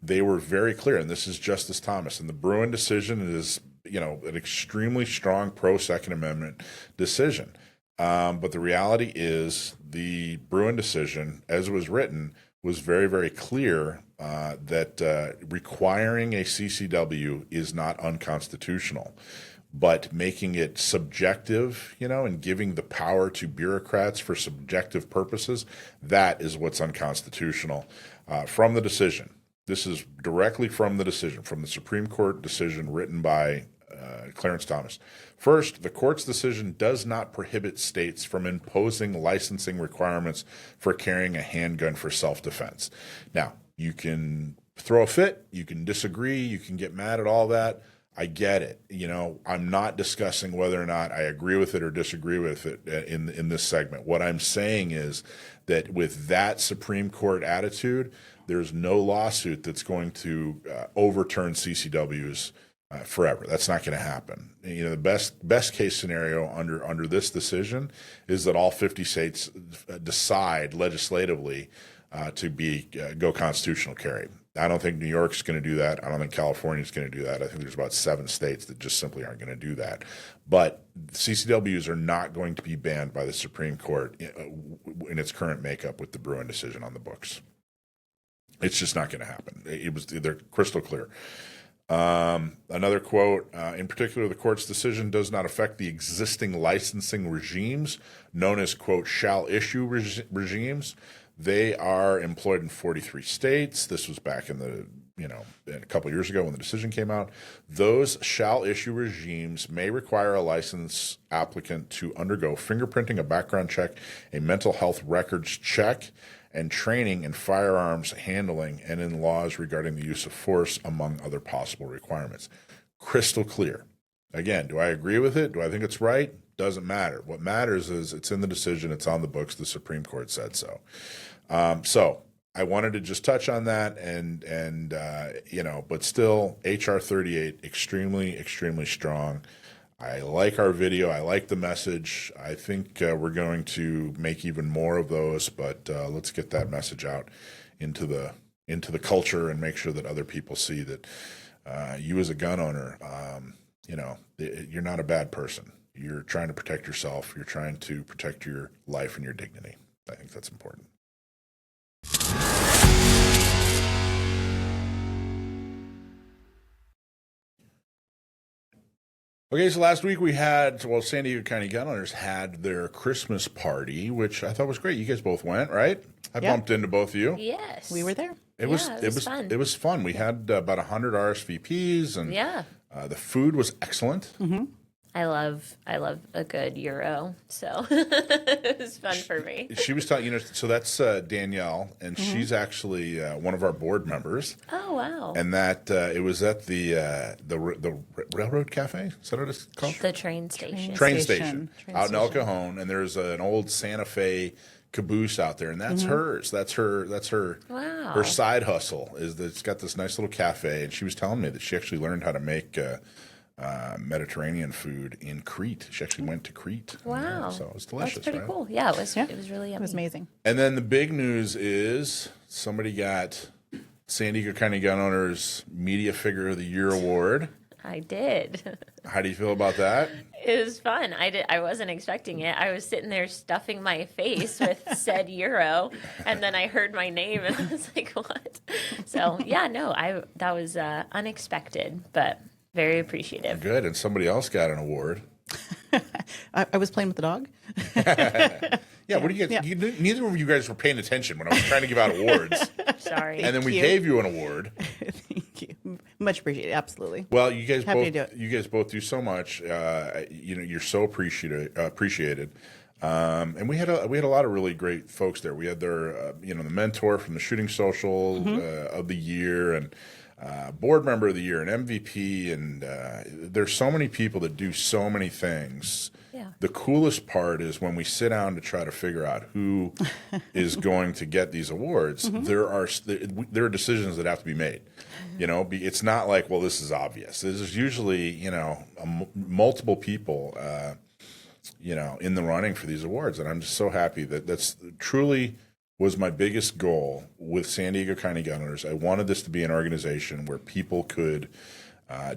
they were very clear, and this is Justice Thomas, and the Bruin decision is, an extremely strong pro-Second Amendment decision. But the reality is the Bruin decision, as it was written, was very, very clear that requiring a CCW is not unconstitutional. But making it subjective, and giving the power to bureaucrats for subjective purposes, that is what's unconstitutional. From the decision, this is directly from the decision, from the Supreme Court decision written by Clarence Thomas. First, the court's decision does not prohibit states from imposing licensing requirements for carrying a handgun for self-defense. Now, you can throw a fit, you can disagree, you can get mad at all that. I get it. I'm not discussing whether or not I agree with it or disagree with it in this segment. What I'm saying is that with that Supreme Court attitude, there's no lawsuit that's going to overturn CCWs forever. That's not going to happen. The best case scenario under this decision is that all 50 states decide legislatively to go constitutional carry. I don't think New York's going to do that. I don't think California's going to do that. I think there's about 7 states that just simply aren't going to do that. But CCWs are not going to be banned by the Supreme Court in its current makeup with the Bruin decision on the books. It's just not going to happen. They're crystal clear. Another quote, in particular, the court's decision does not affect the existing licensing regimes known as, quote, shall issue regimes. They are employed in 43 states. This was back in a couple of years ago when the decision came out. Those shall issue regimes may require a license applicant to undergo fingerprinting, a background check, a mental health records check, and training in firearms handling and in laws regarding the use of force, among other possible requirements. Crystal clear. Again, do I agree with it? Do I think it's right? Doesn't matter. What matters is it's in the decision, it's on the books, the Supreme Court said so. So I wanted to just touch on that but still HR 38, extremely, extremely strong. I like our video. I like the message. I think we're going to make even more of those, but let's get that message out into the culture and make sure that other people see that you as a gun owner, you're not a bad person. You're trying to protect yourself. You're trying to protect your life and your dignity. I think that's important. Okay, so last week we had, San Diego County gun owners had their Christmas party, which I thought was great. You guys both went, right? I bumped into both of you. Yes. We were there. It was fun. It was fun. We had about 100 RSVPs, and the food was excellent. Mm-hmm. I love a good Euro, so it was fun for me. She was telling so that's Danielle, and she's actually one of our board members. Oh wow! And that it was at the Railroad Cafe. Is that what it's called? The train station. Train station out in El Cajon, and there's an old Santa Fe caboose out there, and that's hers. That's her. Wow. Her side hustle is that it's got this nice little cafe, and she was telling me that she actually learned how to make Mediterranean food in Crete. She actually went to Crete. Wow. So it was delicious. That's pretty right? cool. Yeah, it was really yummy. It was amazing. And then the big news is somebody got San Diego County Gun Owners Media Figure of the Year award. I did. How do you feel about that? It was fun. I wasn't expecting it. I was sitting there stuffing my face with said Euro, and then I heard my name, and I was like, "What?" So that was unexpected, but very appreciative. Good. And somebody else got an award. I was playing with the dog. Yeah, what do you get? Yeah. Neither of you guys were paying attention when I was trying to give out awards. Sorry. And then we gave you an award. Thank you. Much appreciated. Absolutely. Well, you guys Happy both to do it. you guys both do so much. You're so appreciated. And we had a lot of really great folks there. We had their the mentor from the Shooting Social of the year, and board member of the year, and MVP, and there's so many people that do so many things. Yeah. The coolest part is when we sit down to try to figure out who is going to get these awards. There are decisions that have to be made. It's not like, well, this is obvious. There's usually multiple people in the running for these awards, and I'm just so happy that that's truly was my biggest goal with San Diego County Gun Owners. I wanted this to be an organization where people could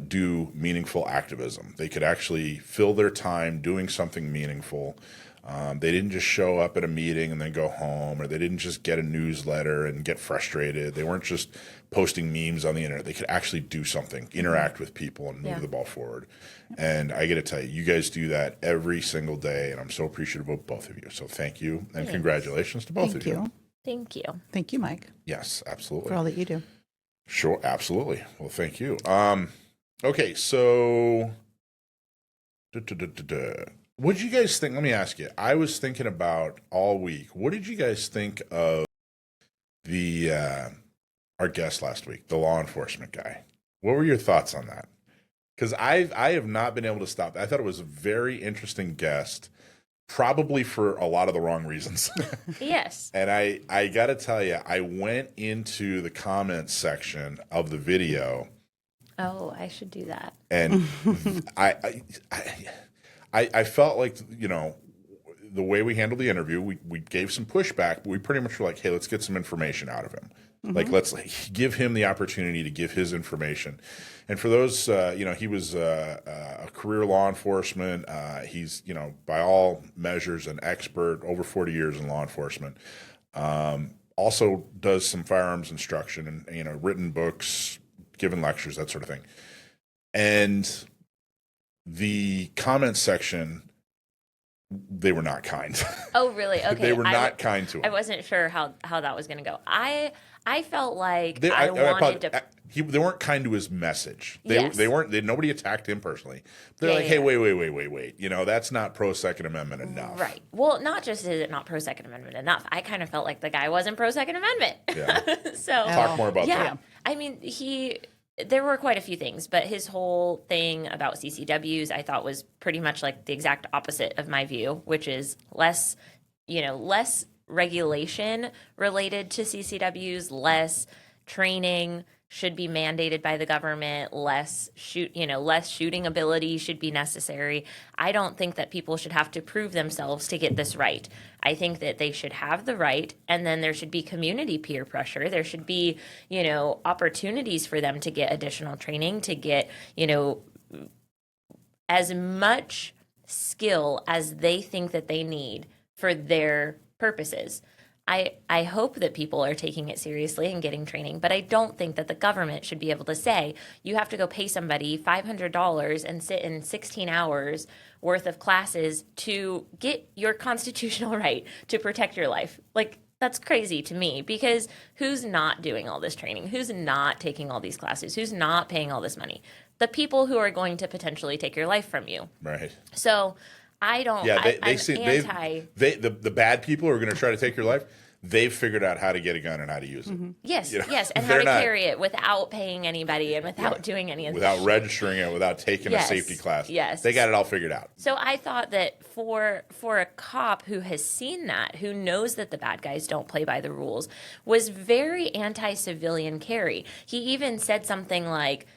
do meaningful activism. They could actually fill their time doing something meaningful. They didn't just show up at a meeting and then go home, or they didn't just get a newsletter and get frustrated. They weren't just posting memes on the internet. They could actually do something, interact with people, and move the ball forward. And I got to tell you, you guys do that every single day, and I'm so appreciative of both of you. So thank you, and congratulations to both of you. Thank you. Thank you, Mike. Yes, absolutely. For all that you do. Sure, absolutely. Well, thank you. Okay, so what did you guys think? Let me ask you. I was thinking about all week. What did you guys think of our guest last week, the law enforcement guy? What were your thoughts on that? because I have not been able to stop. I thought it was a very interesting guest, probably for a lot of the wrong reasons. Yes. And I got to tell you, I went into the comments section of the video. Oh, I should do that. And I felt like, the way we handled the interview, we gave some pushback, but we pretty much were like, hey, let's get some information out of him. Like, let's give him the opportunity to give his information. And for those, he was a career law enforcement. He's, by all measures, an expert, over 40 years in law enforcement. Also does some firearms instruction and, written books, given lectures, that sort of thing. And the comments section, they were not kind. Oh, really? Okay. They were not kind to him. I wasn't sure how that was going to go. I felt like I wanted to. They weren't kind to his message. Yes. Nobody attacked him personally. They're like, hey, wait. That's not pro Second Amendment enough. Right. Well, not just is it not pro Second Amendment enough. I kind of felt like the guy wasn't pro Second Amendment. Yeah. So talk more about that. Yeah. I mean, there were quite a few things, but his whole thing about CCWs I thought was pretty much like the exact opposite of my view, which is less regulation related to CCWs, less training should be mandated by the government, less shooting ability should be necessary. I don't think that people should have to prove themselves to get this right. I think that they should have the right, and then there should be community peer pressure. There should be, opportunities for them to get additional training, to get, as much skill as they think that they need for their purposes. I hope that people are taking it seriously and getting training, but I don't think that the government should be able to say, you have to go pay somebody $500 and sit in 16 hours worth of classes to get your constitutional right to protect your life. Like, that's crazy to me, because who's not doing all this training? Who's not taking all these classes? Who's not paying all this money? The people who are going to potentially take your life from you. Right. So I don't. Yeah, the bad people who are going to try to take your life, they've figured out how to get a gun and how to use it. Yes, yes, and how to carry it without paying anybody and without doing any of without this. registering it, without taking a safety class. Yes, they got it all figured out. So I thought that for a cop who has seen that, who knows that the bad guys don't play by the rules, was very anti-civilian carry. He even said something like,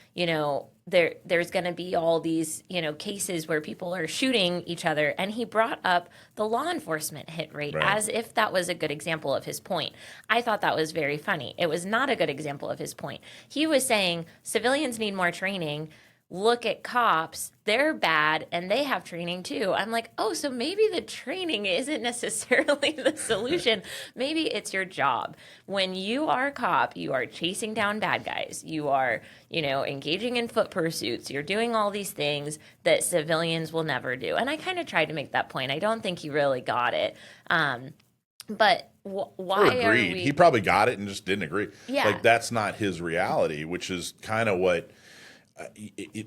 there's going to be all these, cases where people are shooting each other. And he brought up the law enforcement hit rate as if that was a good example of his point. I thought that was very funny. It was not a good example of his point. He was saying civilians need more training. Look at cops, they're bad and they have training too. I'm like, oh, so maybe the training isn't necessarily the solution. Maybe it's your job. When you are a cop, you are chasing down bad guys. You are, engaging in foot pursuits. You're doing all these things that civilians will never do. And I kind of tried to make that point. I don't think he really got it. But why agreed. Are we... He probably got it and just didn't agree. Yeah. Like, that's not his reality, which is kind of what...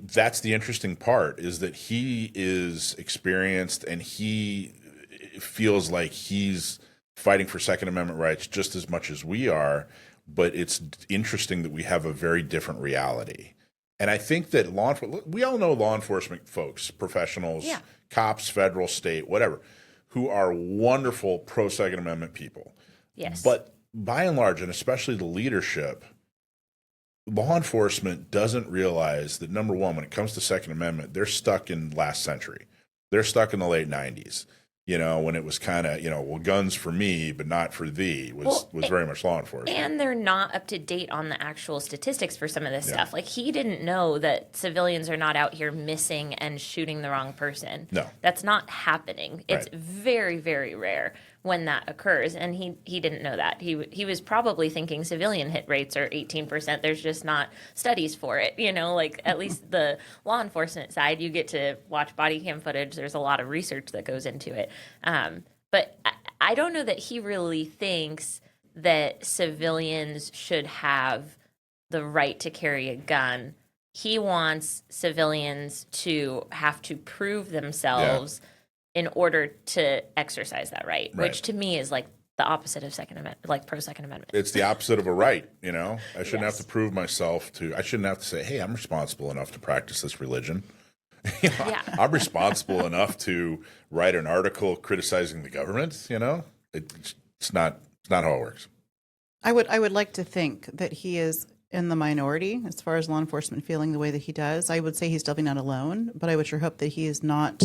that's the interesting part, is that he is experienced and he feels like he's fighting for Second Amendment rights just as much as we are, but it's interesting that we have a very different reality. And I think that we all know law enforcement folks, professionals, cops, federal, state, whatever, who are wonderful pro Second Amendment people. Yes. But by and large, and especially the leadership, law enforcement doesn't realize that, number one, when it comes to Second Amendment, they're stuck in last century. They're stuck in the late 90s, when it was kind of, guns for me, but not for thee, was very much law enforcement. And they're not up to date on the actual statistics for some of this stuff. Like, he didn't know that civilians are not out here missing and shooting the wrong person. No. That's not happening. It's very, very rare when that occurs, and he didn't know that. He was probably thinking civilian hit rates are 18%. There's just not studies for it, like at least the law enforcement side, you get to watch body cam footage. There's a lot of research that goes into it. But I don't know that he really thinks that civilians should have the right to carry a gun. He wants civilians to have to prove themselves in order to exercise that right, which to me is like the opposite of Second Amendment, like pro Second Amendment. It's the opposite of a right, I shouldn't Yes. have to prove myself I shouldn't have to say, hey, I'm responsible enough to practice this religion. Yeah. I'm responsible enough to write an article criticizing the government, it's not how it works. I would like to think that he is in the minority as far as law enforcement feeling the way that he does. I would say he's definitely not alone, but I would sure hope that he is not,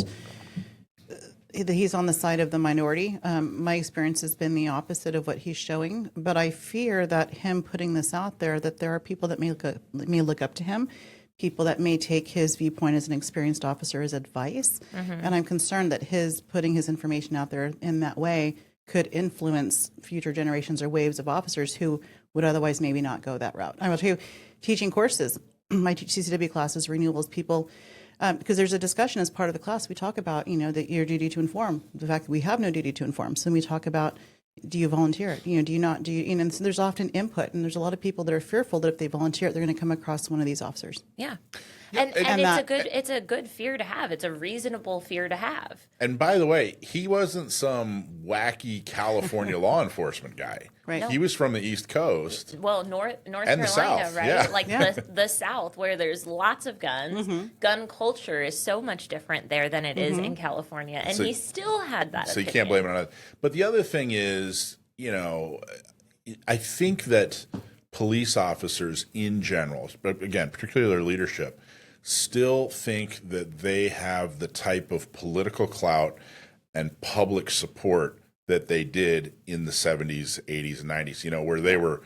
that he's on the side of the minority. My experience has been the opposite of what he's showing, but I fear that him putting this out there, that there are people that may look up to him, people that may take his viewpoint as an experienced officer as advice. And I'm concerned that his putting his information out there in that way could influence future generations or waves of officers who would otherwise maybe not go that route. I will tell you, teaching courses, I teach CCW classes, renewals, people, because there's a discussion as part of the class. We talk about, that your duty to inform, the fact that we have no duty to inform. So then we talk about, do you volunteer it? Do you not? And so there's often input, and there's a lot of people that are fearful that if they volunteer it, they're going to come across one of these officers. Yeah. And it's a good fear to have. It's a reasonable fear to have. And by the way, he wasn't some wacky California law enforcement guy. Right. No. He was from the East Coast. Well, North And Carolina, the South, right? yeah. Like the South, where there's lots of guns. Gun culture is so much different there than it is in California, and So- he still had that. So you opinion. can't blame it on that. But the other thing is, I think that police officers in general, but again, particularly their leadership, still think that they have the type of political clout and public support that they did in the 70s, 80s, and 90s, where they were,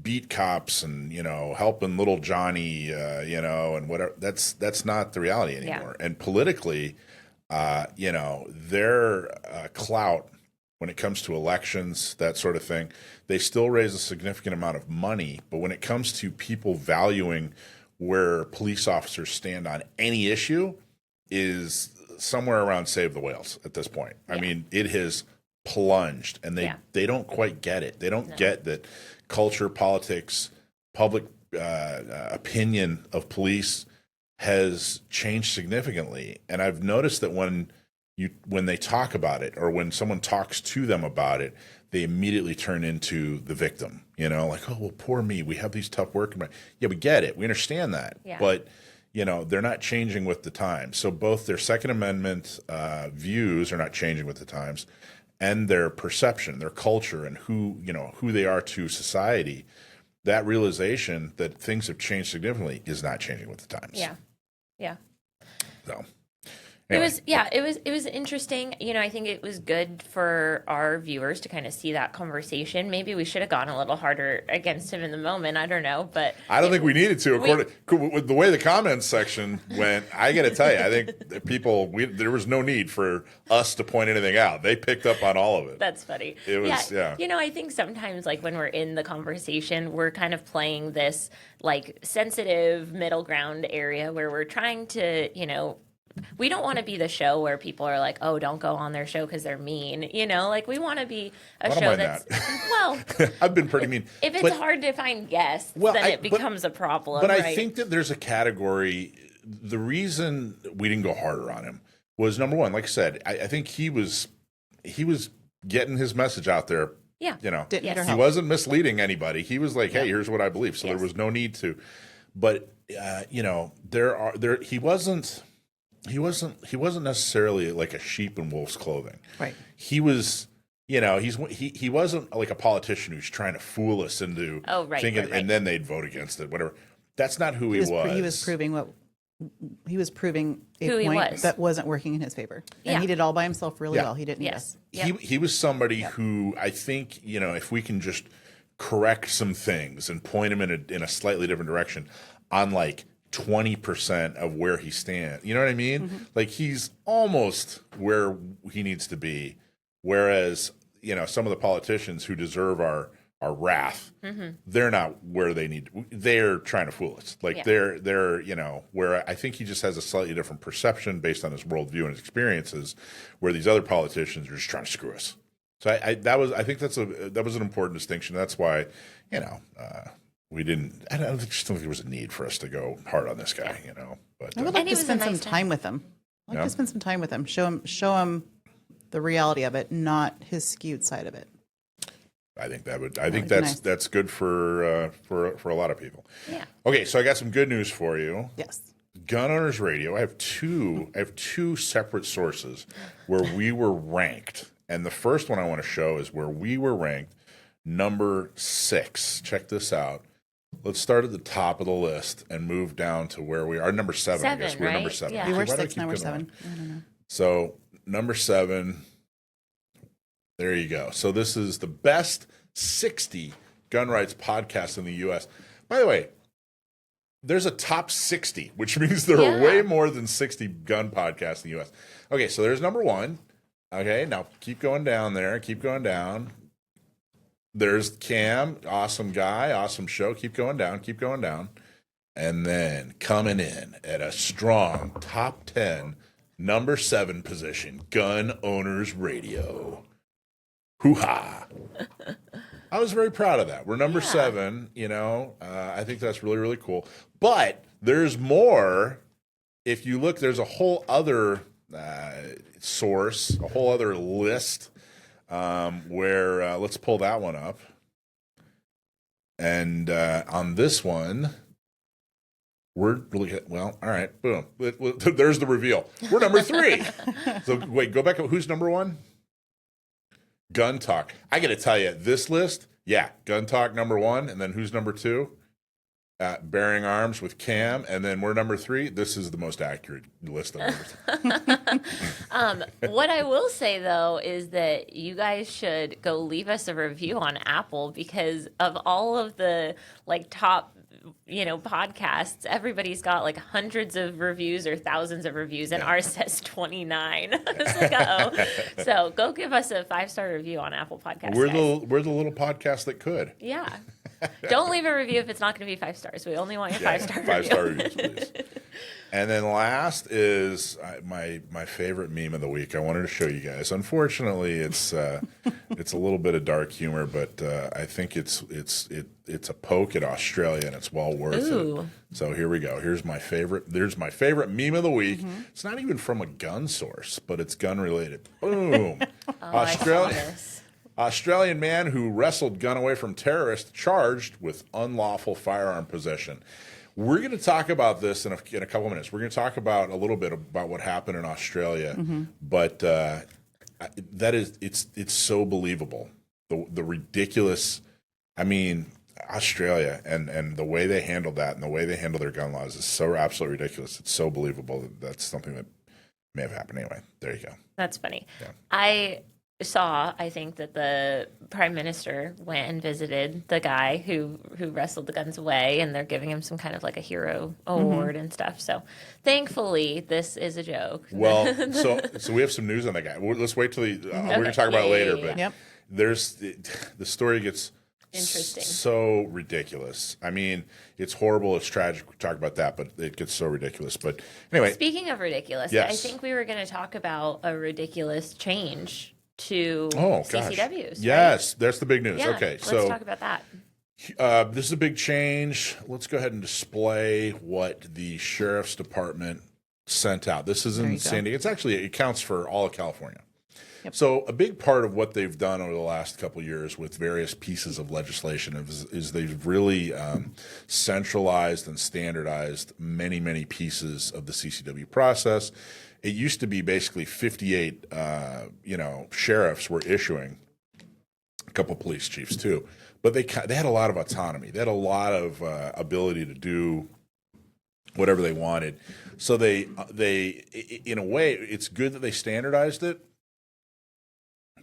beat cops and, helping little Johnny, and whatever. That's not the reality anymore. Yeah. And politically, their clout when it comes to elections, that sort of thing, they still raise a significant amount of money. But when it comes to people valuing where police officers stand on any issue, is somewhere around save the whales at this point. I mean, it has plunged, and they don't quite get it. They don't get that culture, politics, public opinion of police has changed significantly. And I've noticed that when they talk about it, or when someone talks to them about it, they immediately turn into the victim, like, oh, well, poor me. We have these tough working. Yeah, we get it. We understand that. Yeah. But, they're not changing with the times. So both their Second Amendment views are not changing with the times, and their perception, their culture, and who they are to society. That realization that things have changed significantly is not changing with the times. Yeah. Yeah. So. Anyway. It was interesting. I think it was good for our viewers to kind of see that conversation. Maybe we should have gone a little harder against him in the moment. I don't know, but I don't think we needed to. With the way the comments section went, I got to tell you, I think that there was no need for us to point anything out. They picked up on all of it. That's funny. It was, yeah. I think sometimes, like, when we're in the conversation, we're kind of playing this, like, sensitive middle ground area where we're trying to, we don't want to be the show where people are like, oh, don't go on their show because they're mean. Like, we want to be a show that's, well, I've been pretty mean. If it's hard to find guests, then it becomes a problem. But right? I think that there's a category. The reason we didn't go harder on him was, number one, like I said, I think he was getting his message out there. Yeah. He wasn't misleading anybody. He was like, hey, here's what I believe. So there was no need to. But he wasn't necessarily like a sheep in wolf's clothing. Right. He was, he wasn't like a politician who's trying to fool us into thinking, right. and then they'd vote against it, whatever. That's not who he was. He was proving a Who he point was. that wasn't working in his favor. And he did it all by himself really well. He didn't need us. He was somebody who, I think, if we can just correct some things and point him in a slightly different direction on like 20% of where he stands. You know what I mean? Mm-hmm. Like, he's almost where he needs to be. Whereas, some of the politicians who deserve our wrath, they're not where they need to. They're trying to fool us. Like, they're where I think he just has a slightly different perception based on his worldview and his experiences, where these other politicians are just trying to screw us. So I think that was an important distinction. That's why, we didn't. I don't think there was a need for us to go hard on this guy, But I would like to spend some time with him. I'd like to spend some time with him. Show him the reality of it, not his skewed side of it. I think that would. That's good for a lot of people. Yeah. Okay, so I got some good news for you. Yes. Gun Owners Radio. I have two separate sources where we were ranked, and the first one I want to show is where we were ranked number 6. Check this out. Let's start at the top of the list and move down to where we are. Number 7, I guess. We're number 7. Yeah. We were Why do I 6, keep now we're going 7. on? I don't know. So number 7. There you go. So this is the best 60 gun rights podcasts in the U.S. By the way, there's a top 60, which means there are way more than 60 gun podcasts in the U.S. Okay, so there's number 1. Okay, now keep going down there. Keep going down. There's Cam, awesome guy, awesome show. Keep going down. Keep going down. And then coming in at a strong top 10, number 7 position, Gun Owners Radio. Hoo-ha. I was very proud of that. We're number 7, you know. I think that's really, really cool. But there's more. If you look, there's a whole other source, a whole other list where, let's pull that one up. And on this one, we're, well, all right, boom. There's the reveal. We're number 3. So wait, go back up. Who's number 1? Gun Talk. I got to tell you, this list, Gun Talk number 1, and then who's number 2? Bearing Arms with Cam, and then we're number 3. This is the most accurate list I've ever seen. What I will say, though, is that you guys should go leave us a review on Apple, because of all of the top podcasts, everybody's got hundreds of reviews or thousands of reviews, and ours says 29. It's uh-oh. So go give us a 5-star review on Apple Podcasts. We're the little podcast that could. Yeah. Don't leave a review if it's not going to be 5 stars. We only want your 5-star review. 5-star reviews, please. And then last is my favorite meme of the week. I wanted to show you guys. Unfortunately, it's a little bit of dark humor, but I think it's a poke at Australia, and it's well worth it. So here we go. Here's my favorite. There's my favorite meme of the week. Mm-hmm. It's not even from a gun source, but it's gun related. Boom. Australian man who wrestled gun away from terrorist charged with unlawful firearm possession. We're going to talk about this in a couple of minutes. We're going to talk about a little bit about what happened in Australia, but it's so believable. The ridiculous, Australia and the way they handled that and the way they handle their gun laws is so absolutely ridiculous. It's so believable that that's something that may have happened anyway. There you go. That's funny. Yeah. I think that the prime minister went and visited the guy who wrestled the guns away, and they're giving him some kind of a hero award and stuff. So thankfully, this is a joke. Well, so we have some news on that guy. Let's wait till we're going to talk about it later. But there's the story gets interesting, so ridiculous. It's horrible. It's tragic. We talk about that, but it gets so ridiculous. But anyway, speaking of ridiculous, I think we were going to talk about a ridiculous change to CCWs. Yes, that's the big news. Yeah, okay, let's talk about that. This is a big change. Let's go ahead and display what the sheriff's department sent out. This is in San Diego. It counts for all of California. Yep. So a big part of what they've done over the last couple of years with various pieces of legislation is they've really centralized and standardized many, many pieces of the CCW process. It used to be basically 58, sheriffs were issuing, a couple police chiefs too, but they had a lot of autonomy. They had a lot of ability to do whatever they wanted. So they in a way, it's good that they standardized it,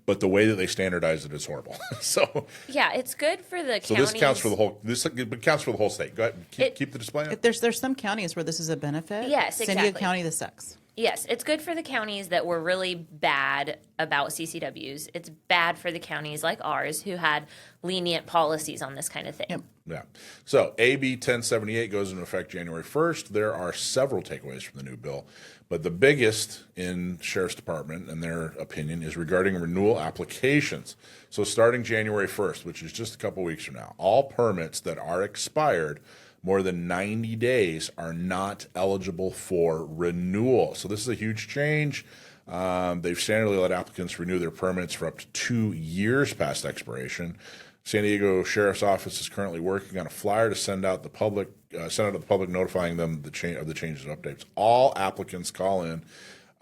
but the way that they standardized it is horrible. So yeah, it's good for the counties. So this counts for the whole. This counts for the whole state. Go ahead, keep the display up. There's some counties where this is a benefit. Yes, San Diego County, this sucks. Yes, it's good for the counties that were really bad about CCWs. It's bad for the counties like ours who had lenient policies on this kind of thing. Yep. Yeah. So AB 1078 goes into effect January 1st. There are several takeaways from the new bill, but the biggest in Sheriff's Department, in their opinion, is regarding renewal applications. So starting January 1st, which is just a couple weeks from now, all permits that are expired more than 90 days are not eligible for renewal. So this is a huge change. They've standardly let applicants renew their permits for up to 2 years past expiration. San Diego Sheriff's Office is currently working on a flyer to send out to the public notifying them of the changes and updates. All applicants call in,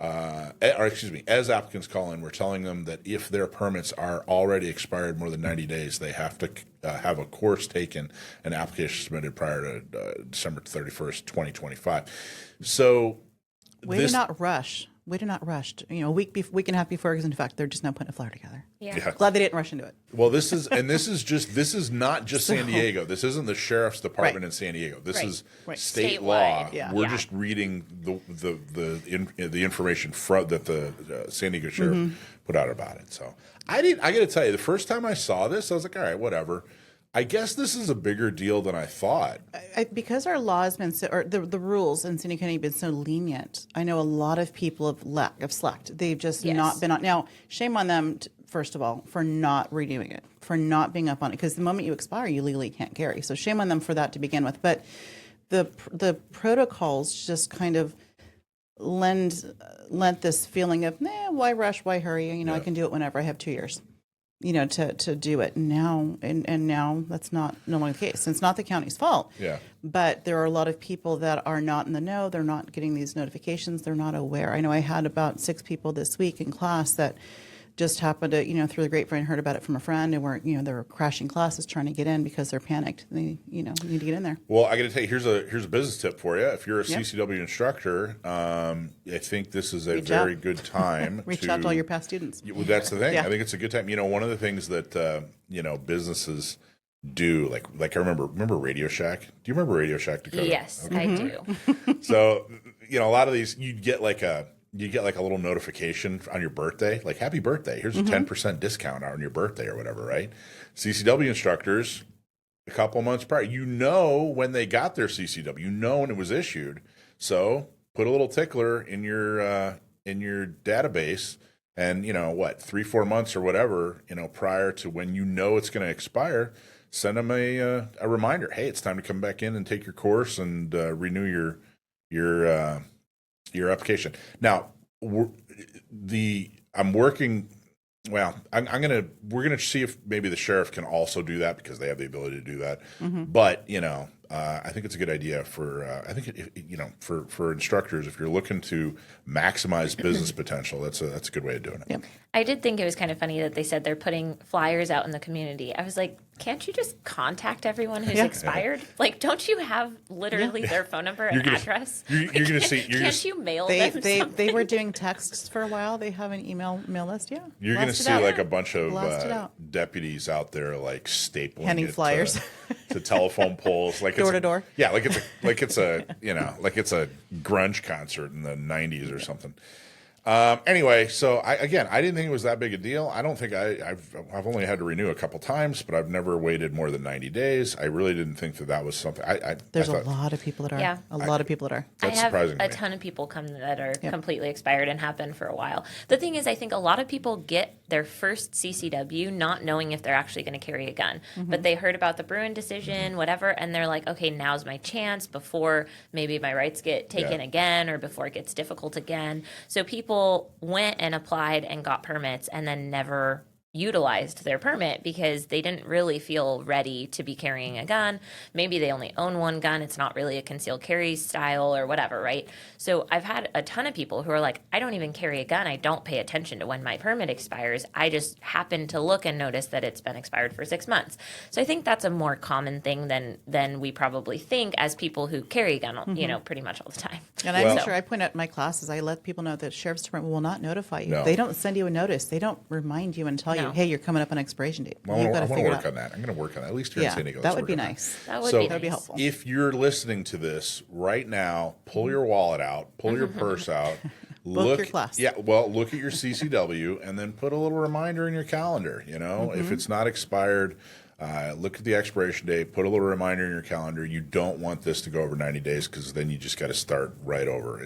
as applicants call in, we're telling them that if their permits are already expired more than 90 days, they have to have a course taken and application submitted prior to December 31st, 2025. So Way to not rush. A week and a half before, because in fact, they're just now putting a flyer together. Yeah. Glad they didn't rush into it. Well, this is not just San Diego. This isn't the sheriff's department Right. in San Diego. This is state Statewide. law. Yeah. We're just reading the information that the San Diego sheriff put out about it. So I got to tell you, the first time I saw this, I was like, all right, whatever. I guess this is a bigger deal than I thought. Because our law has been or the rules in San Diego County have been so lenient, I know a lot of people have slacked. They've just not been on. Now, shame on them, first of all, for not renewing it, for not being up on it, because the moment you expire, you legally can't carry. So shame on them for that to begin with. But the protocols just kind of lent this feeling of, why rush, why hurry? I can do it whenever. I have 2 years. To do it now, and now that's not no longer the case. And it's not the county's fault. Yeah. But there are a lot of people that are not in the know. They're not getting these notifications. They're not aware. I know I had about 6 people this week in class that just happened to, through the grapevine, heard about it from a friend, and they were crashing classes trying to get in because they're panicked. They, need to get in there. Well, I got to tell you, here's a business tip for you. If you're a CCW instructor, I think this is a very good time. Reach out to all your past students. Well, that's the thing. Yeah. I think it's a good time. One of the things that businesses do, like I remember Radio Shack. Do you remember Radio Shack, Dakota? Yes, Okay. I do. So a lot of these, you get like a little notification on your birthday, like happy birthday. Here's a 10% discount on your birthday or whatever, right? CCW instructors, a couple of months prior, when they got their CCW, when it was issued. So put a little tickler in your database, and 3-4 months or whatever, prior to when it's going to expire, send them a reminder. Hey, it's time to come back in and take your course and renew your application. Now, we're gonna see if maybe the sheriff can also do that, because they have the ability to do that. But I think it's a good idea for for instructors, if you're looking to maximize business potential. That's a good way of doing it. Yep. I did think it was kind of funny that they said they're putting flyers out in the community. I was like, can't you just contact everyone who's expired? Like, don't you have literally their phone number and address? You're going to see. Can't you mail them something? They were doing texts for a while. They have an email list. Yeah. You're going to see like a bunch of deputies out there like stapling handing flyers to telephone poles, like door to door. Yeah, like it's a grunge concert in the 90s or something. Anyway, so I didn't think it was that big a deal. I don't think I've only had to renew a couple times, but I've never waited more than 90 days. I really didn't think that was something. There's a lot of people that are. Yeah. A lot of people that are. That's I have surprising to a me. ton of people come that are completely expired and have been for a while. The thing is, I think a lot of people get their first CCW not knowing if they're actually going to carry a gun. But they heard about the Bruin decision, whatever, and they're like, okay, now's my chance before maybe my rights get taken again, or before it gets difficult again. So people went and applied and got permits and then never utilized their permit because they didn't really feel ready to be carrying a gun. Maybe they only own one gun. It's not really a concealed carry style or whatever, right? So I've had a ton of people who are like, I don't even carry a gun. I don't pay attention to when my permit expires. I just happen to look and notice that it's been expired for 6 months. So I think that's a more common thing than we probably think as people who carry a gun, pretty much all the time. And I'm sure I point out in my classes, I let people know that Sheriff's Department will not notify you. No. They don't send you a notice. They don't remind you and tell you, hey, you're coming up on expiration date. Well, You've got I to want to figure it work out. on that. I'm going to work on that. At least here in San Diego. That let's would be work on nice. That would So be That would be nice. helpful. if you're listening to this right now, pull your wallet out, pull your purse out, Book your class. Yeah, well, look at your CCW and then put a little reminder in your calendar. If it's not expired, look at the expiration date, put a little reminder in your calendar. You don't want this to go over 90 days, because then you just got to start right over.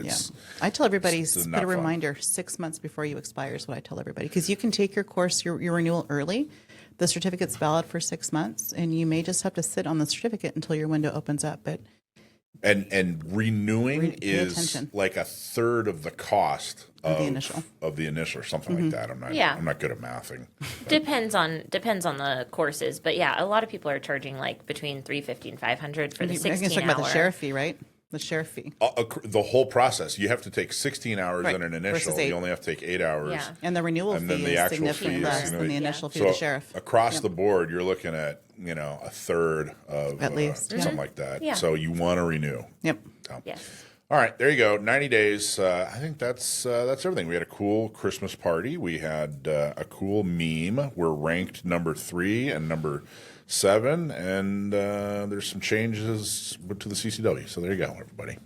I tell everybody, it's put not a fun. reminder 6 months before you expire is what I tell everybody, because you can take your course, your renewal early, The certificate's valid for 6 months, and you may just have to sit on the certificate until your window opens up. But And renewing Pay is attention. like a third of the cost Of the initial. of the initial or something like that. Yeah. I'm not good at mathing. Depends on the courses, but yeah, a lot of people are charging like between $350 and $500 for the I 16 guess talking hour. about the sheriff fee, right? The sheriff fee. The whole process, you have to take 16 hours Right. in an initial. Versus 8. You only have to take 8 hours. Yeah. And the renewal And fee then the is actual significantly fee is less than the initial fee So of the sheriff. across the board, you're looking at, a third of At least, yeah. something like that. Yeah. So you want to renew. Yep. So. Yes. All right, there you go. 90 days. I think that's everything. We had a cool Christmas party. We had a cool meme. We're ranked number 3 and number 7, and there's some changes to the CCW. So there you go, everybody.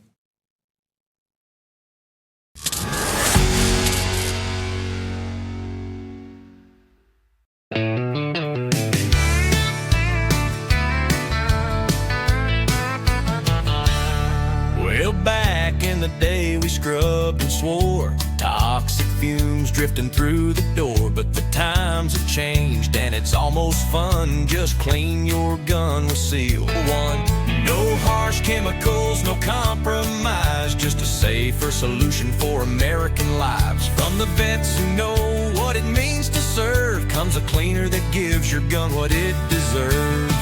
Well, back in the day we scrubbed and swore, toxic fumes drifting through the door. But the times have changed and it's almost fun. Just clean your gun with Seal 1. No harsh chemicals, no compromise, just a safer solution for American lives. From the vets who know what it means to serve comes a cleaner that gives your gun what it deserves.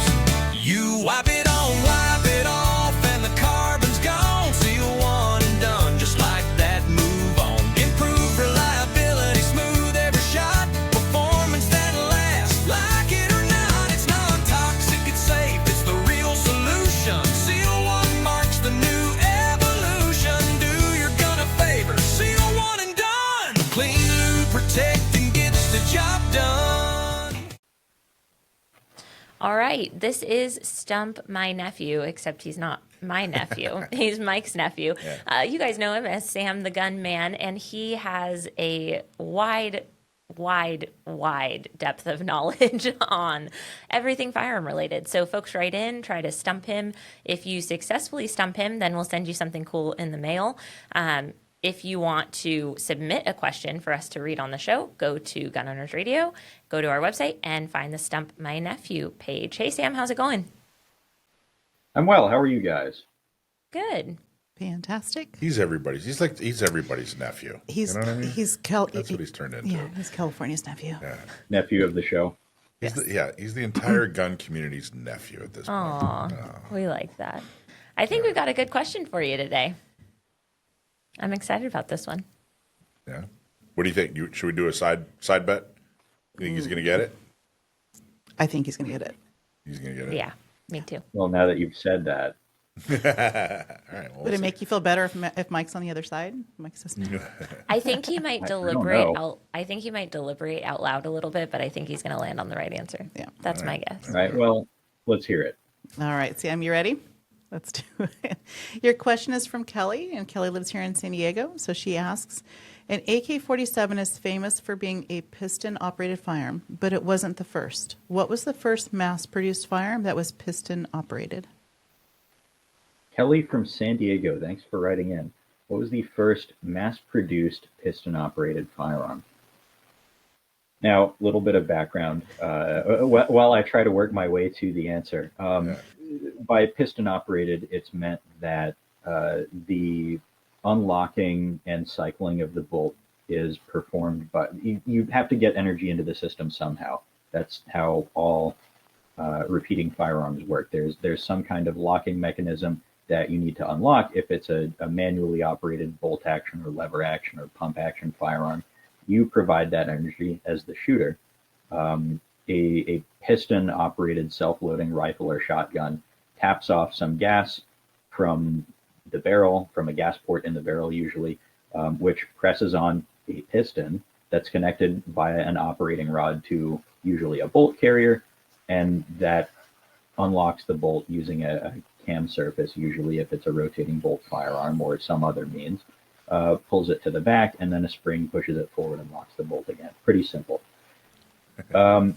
You wipe it on, wipe it off, and the carbon's gone. Seal 1 and done, just like that, move on. Improve reliability, smooth every shot, performance that lasts. Like it or not, it's non-toxic, it's safe, it's the real solution. Seal 1 marks the new evolution. Do your gun a favor, Seal 1 and done. Clean, lube, protect, and gets the job done. All right, this is Stump My Nephew, except he's not my nephew. He's Mike's nephew. Yeah. You guys know him as Sam the Gun Man, and he has a wide depth of knowledge on everything firearm related. So folks write in, try to stump him. If you successfully stump him, then we'll send you something cool in the mail. If you want to submit a question for us to read on the show, go to Gun Owners Radio, go to our website, and find the Stump My Nephew page. Hey, Sam, how's it going? I'm well. How are you guys? Good. Fantastic. He's everybody's. He's everybody's nephew. He's you know what I mean? That's what he's turned into. Yeah, he's California's nephew. Yeah. Nephew of the show. He's the entire gun community's nephew at this point. Aw, we like that. I think we've got a good question for you today. I'm excited about this one. Yeah. What do you think? Should we do a side bet? You think he's going to get it? I think he's going to get it. He's going to get it? Yeah, me too. Well, now that you've said that. All right. Would it make you feel better if Mike's on the other side? Mike's just I think he might deliberate. I think he might deliberate out loud a little bit, but I think he's going to land on the right answer. Yeah, that's my guess. All right. Well, let's hear it. All right, Sam, you ready? Let's do it. Your question is from Kelly, and Kelly lives here in San Diego. So she asks, an AK-47 is famous for being a piston-operated firearm, but it wasn't the first. What was the first mass-produced firearm that was piston-operated? Kelly from San Diego, thanks for writing in. What was the first mass-produced piston-operated firearm? Now, a little bit of background while I try to work my way to the answer. By piston-operated, it's meant that the unlocking and cycling of the bolt is performed by, you have to get energy into the system somehow. That's how all repeating firearms work. There's some kind of locking mechanism that you need to unlock. If it's a manually operated bolt action or lever action or pump action firearm, you provide that energy as the shooter. A piston operated self-loading rifle or shotgun taps off some gas from the barrel, from a gas port in the barrel usually, which presses on a piston that's connected via an operating rod to usually a bolt carrier, and that unlocks the bolt using a cam surface, usually if it's a rotating bolt firearm or some other means, pulls it to the back, and then a spring pushes it forward and locks the bolt again. Pretty simple. Totally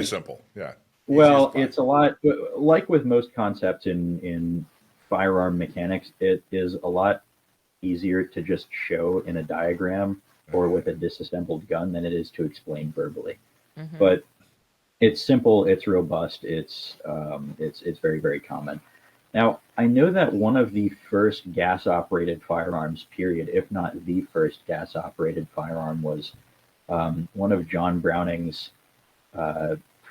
simple. Yeah. Well, it's a lot like with most concepts in firearm mechanics. It is a lot easier to just show in a diagram or with a disassembled gun than it is to explain verbally. But it's simple, it's robust, it's very, very common. Now, I know that one of the first gas-operated firearms, period, if not the first gas-operated firearm, was one of John Browning's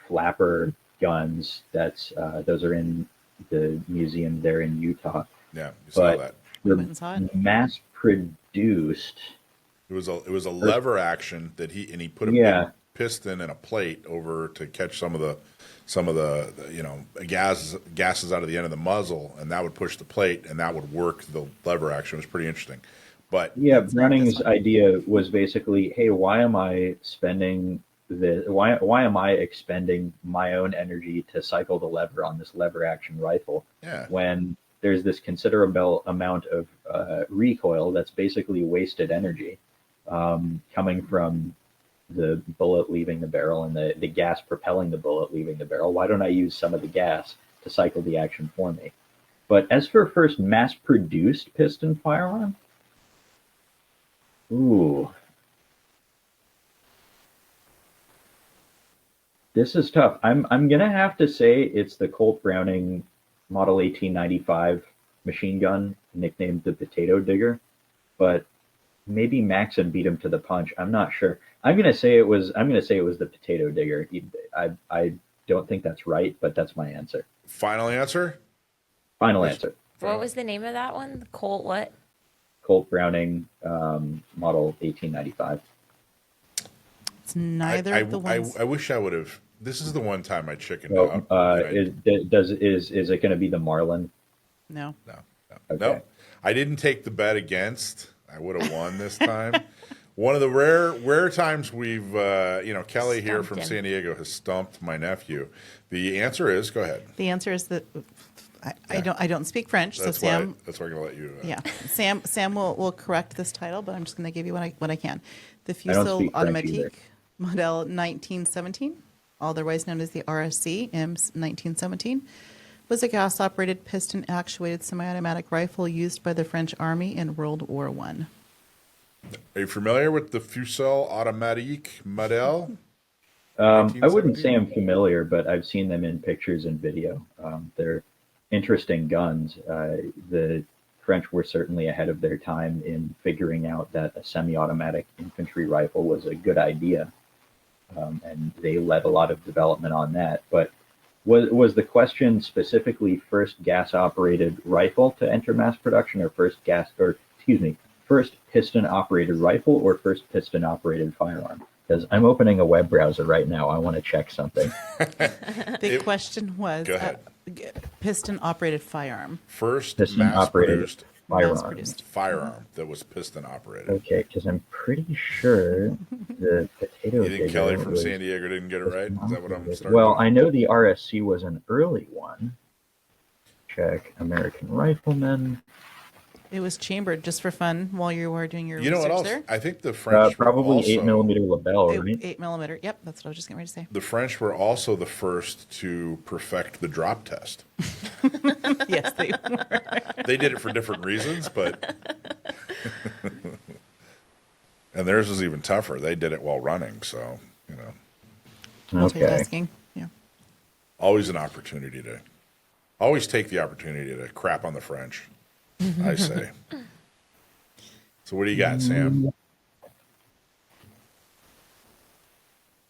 flapper guns. Those are in the museum there in Utah. Yeah, you saw that. They're mass produced. It was a lever action that he put a big piston and a plate over to catch some of the gases out of the end of the muzzle, and that would push the plate, and that would work the lever action. It was pretty interesting. But yeah, Browning's idea was basically, hey, why am I spending why am I expending my own energy to cycle the lever on this lever action rifle when there's this considerable amount of recoil that's basically wasted energy coming from the bullet leaving the barrel and the gas propelling the bullet leaving the barrel? Why don't I use some of the gas to cycle the action for me? But as for first mass-produced piston firearm, ooh, this is tough. I'm gonna have to say it's the Colt Browning Model 1895 machine gun, nicknamed the Potato Digger, but maybe Maxon beat him to the punch. I'm not sure. I'm gonna say it was the Potato Digger. I don't think that's right, but that's my answer. Final answer? Final answer. What was the name of that one? The Colt what? Colt Browning Model 1895. It's neither of the ones. I wish I would have. This is the one time I chickened out. Is it going to be the Marlin? No. Okay. No. I didn't take the bet against. I would have won this time. One of the rare times we've, Kelly here from San Diego has stumped my nephew. The answer is, go ahead. The answer is that I don't speak French, that's so Sam. That's why I'm gonna let you. Sam will correct this title, but I'm just going to give you what I can. The Fusil Automatique Model 1917, otherwise known as the RSC IMS 1917, was a gas-operated piston-actuated semi-automatic rifle used by the French Army in World War I. Are you familiar with the Fusil Automatique Model? I wouldn't say I'm familiar, but I've seen them in pictures and video. They're interesting guns. The French were certainly ahead of their time in figuring out that a semi-automatic infantry rifle was a good idea, and they led a lot of development on that. But was the question specifically first gas-operated rifle to enter mass production, or first piston-operated rifle, or first piston-operated firearm? Because I'm opening a web browser right now. I want to check something. The question was piston-operated firearm. First piston-operated mass-produced firearm that was piston-operated. Okay, because I'm pretty sure the Potato Digger. You think Kelly from San Diego didn't get it right? Is that what I'm starting? Well, I know the RSC was an early one. Check American Rifleman. It was chambered just for fun while you were doing your You know research what else? there. I think the French probably also, 8mm Lovell, right? 8mm. Yep, that's what I was just getting ready to say. The French were also the first to perfect the drop test. Yes, they were. They did it for different reasons, but and theirs was even tougher. They did it while running, so Multitasking. Yeah. Always an opportunity to always take the opportunity to crap on the French. I say. So what do you got, Sam?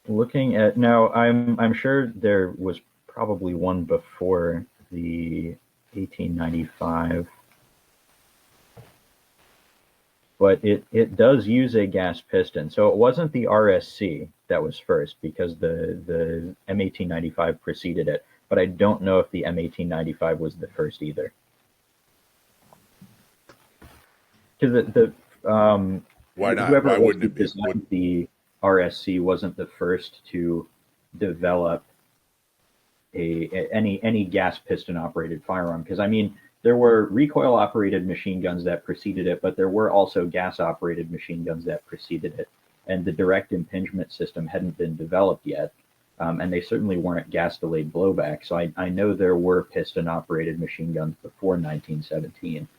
Looking at now, I'm sure there was probably one before the 1895, but it does use a gas piston. So it wasn't the RSC that was first, because the M1895 preceded it. But I don't know if the M1895 was the first either. Because why not? Whoever Why wouldn't it be? designed the RSC wasn't the first to develop any gas piston operated firearm. Because I mean, there were recoil operated machine guns that preceded it, but there were also gas operated machine guns that preceded it, and the direct impingement system hadn't been developed yet, and they certainly weren't gas delayed blowback. So I know there were piston operated machine guns before 1917.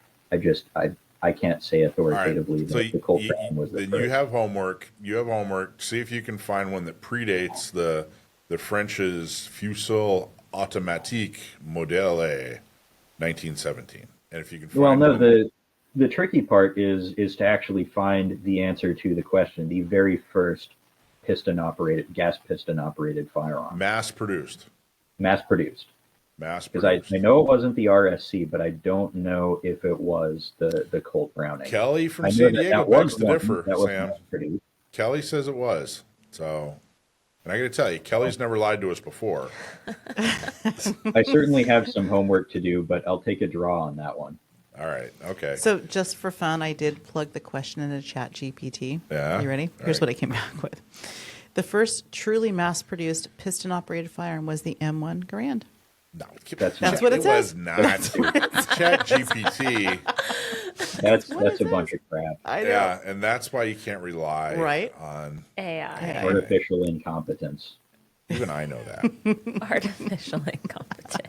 I can't say authoritatively All right. that the Colt Brown was the then first. you have homework. You have homework. See if you can find one that predates the French's Fusil Automatique Modèle 1917. And if you can find Well, no, one, the tricky part is to actually find the answer to the question. The very first gas piston operated firearm, mass produced. Because I know it wasn't the RSC, but I don't know if it was the Colt Browning. Kelly from I know San that Diego that was begs to one differ, that was Sam. mass-produced. Kelly says it was. So, and I got to tell you, Kelly's never lied to us before. I certainly have some homework to do, but I'll take a draw on that one. All right. Okay. So just for fun, I did plug the question into Chat GPT. Yeah. You ready? Here's what I came back with. The first truly mass-produced piston-operated firearm was the M1 Garand. No, That's what it says. Was not. Chat GPT. That's a bunch of crap. I know. Yeah, and that's why you can't rely on AI. Artificial incompetence. Even I know that. Artificial incompetent.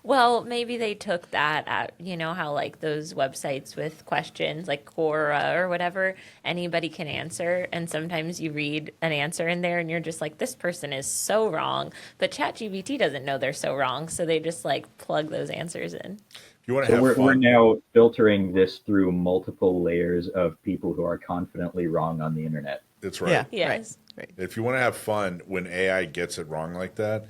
Well, maybe they took that at, you know, how like those websites with questions like Quora or whatever, anybody can answer. And sometimes you read an answer in there and you're just like, this person is so wrong. But ChatGPT doesn't know they're so wrong. So they just like plug those answers in. If you want to So have we're fun, now filtering this through multiple layers of people who are confidently wrong on the internet. that's right. Yeah. Yes. Right. If you want to have fun when AI gets it wrong like that,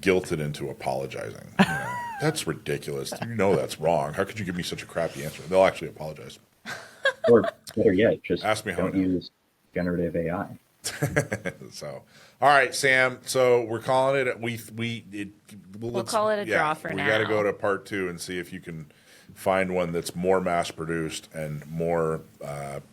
guilt it into apologizing. You know, that's ridiculous. You know that's wrong. How could you give me such a crappy answer? They'll actually apologize. Or better yet, just Ask me how don't I know. use generative AI. So, all right, Sam. So we're calling it. We'll call it a draw for we now. We got to go to part 2 and see if you can find one that's more mass produced and more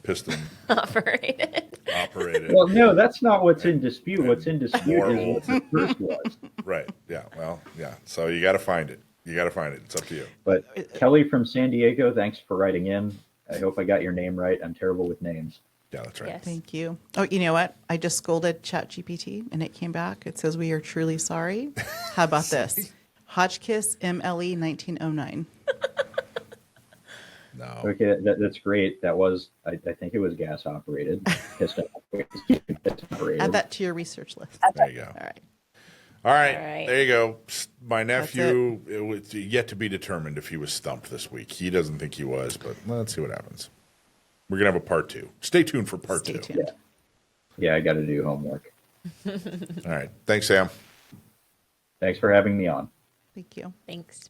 piston Operated. operated. Well, no, that's not what's in dispute. What's in dispute More is what the first was. Right. Yeah. Well. Yeah. So you got to find it. It's up to you. But Kelly from San Diego, thanks for writing in. I hope I got your name right. I'm terrible with names. Yeah, that's right. Yes. Thank you. Oh, you know what? I just scolded ChatGPT and it came back. It says, we are truly sorry. How about this? Hotchkiss MLE 1909. No. Okay, that's great. That was, I think it was gas operated. Piston operated. Add that to your research list. There you go. All right. All right. All right. There you go. My nephew, it was yet to be determined if he was stumped this week. He doesn't think he was, but let's see what happens. We're going to have a part 2. Stay tuned for part 2. Tuned. Yeah, I got to do homework. All right. Thanks, Sam. Thanks for having me on. Thank you. Thanks.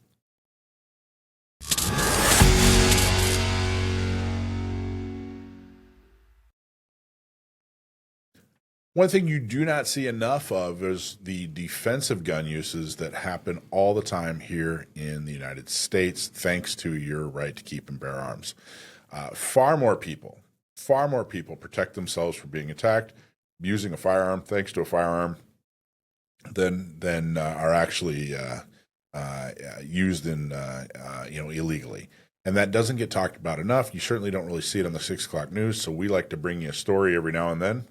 One thing you do not see enough of is the defensive gun uses that happen all the time here in the United States, thanks to your right to keep and bear arms. Far more people protect themselves from being attacked using a firearm, thanks to a firearm, than are actually used in illegally. And that doesn't get talked about enough. You certainly don't really see it on the 6 o'clock news. So we like to bring you a story every now and then,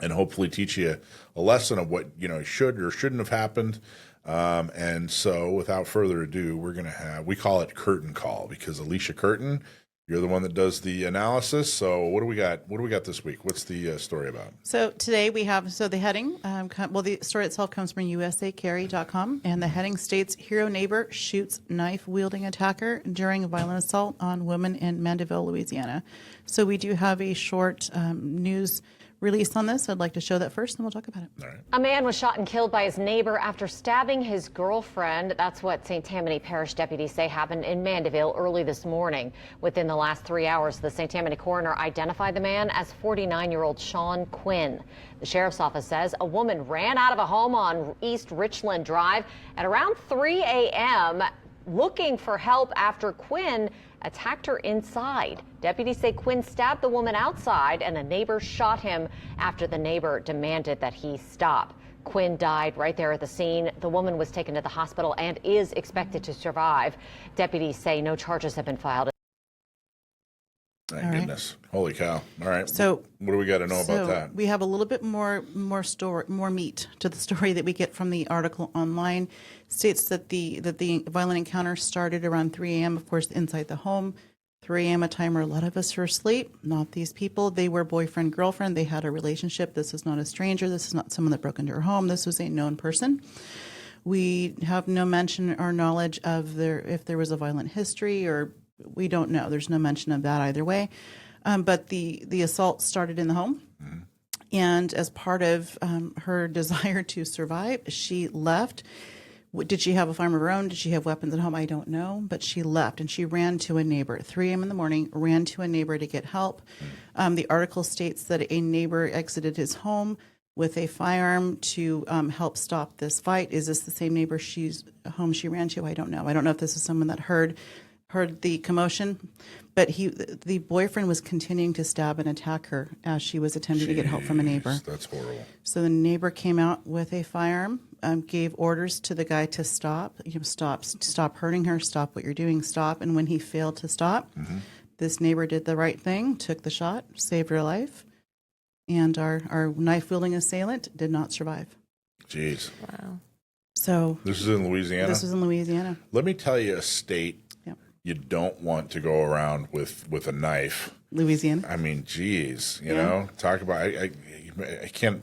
and hopefully teach you a lesson of what should or shouldn't have happened. And so, without further ado, we call it Curtin Call, because Alicia Curtin, you're the one that does the analysis. So what do we got? What do we got this week? What's the story about? So today we have, the heading, the story itself comes from usacarry.com, and the heading states, hero neighbor shoots knife-wielding attacker during a violent assault on woman in Mandeville, Louisiana. So we do have a short news release on this. I'd like to show that first, and we'll talk about it. All right. A man was shot and killed by his neighbor after stabbing his girlfriend. That's what St. Tammany Parish deputies say happened in Mandeville early this morning. Within the last 3 hours, the St. Tammany coroner identified the man as 49-year-old Sean Quinn. The sheriff's office says a woman ran out of a home on East Richland Drive at around 3 a.m. looking for help after Quinn attacked her inside. Deputies say Quinn stabbed the woman outside and a neighbor shot him after the neighbor demanded that he stop. Quinn died right there at the scene. The woman was taken to the hospital and is expected to survive. Deputies say no charges have been filed. Thank goodness. Holy cow. All right. So what do we got to know about that? We have a little bit more meat to the story that we get from the article online. States that the violent encounter started around 3 a.m., of course, inside the home. 3 a.m. a time where a lot of us are asleep. Not these people. They were boyfriend, girlfriend. They had a relationship. This is not a stranger. This is not someone that broke into her home. This was a known person. We have no mention or knowledge of if there was a violent history, or we don't know. There's no mention of that either way. But the assault started in the home. Mm-hmm. And as part of her desire to survive, she left. Did she have a firearm of her own? Did she have weapons at home? I don't know. But she left, and she ran to a neighbor at 3 a.m. in the morning, ran to a neighbor to get help. The article states that a neighbor exited his home with a firearm to help stop this fight. Is this the same neighbor she ran to? I don't know. I don't know if this is someone that heard the commotion, but the boyfriend was continuing to stab and attack her as she was attempting to get help from a neighbor. That's horrible. So the neighbor came out with a firearm, gave orders to the guy to stop, stop hurting her, stop what you're doing, stop. And when he failed to stop, this neighbor did the right thing, took the shot, saved her life, and our knife-wielding assailant did not survive. Jeez. Wow. So this is in Louisiana? This was in Louisiana. Let me tell you a state you don't want to go around with a knife. Louisiana. I mean, geez, you know, talk about, I can't,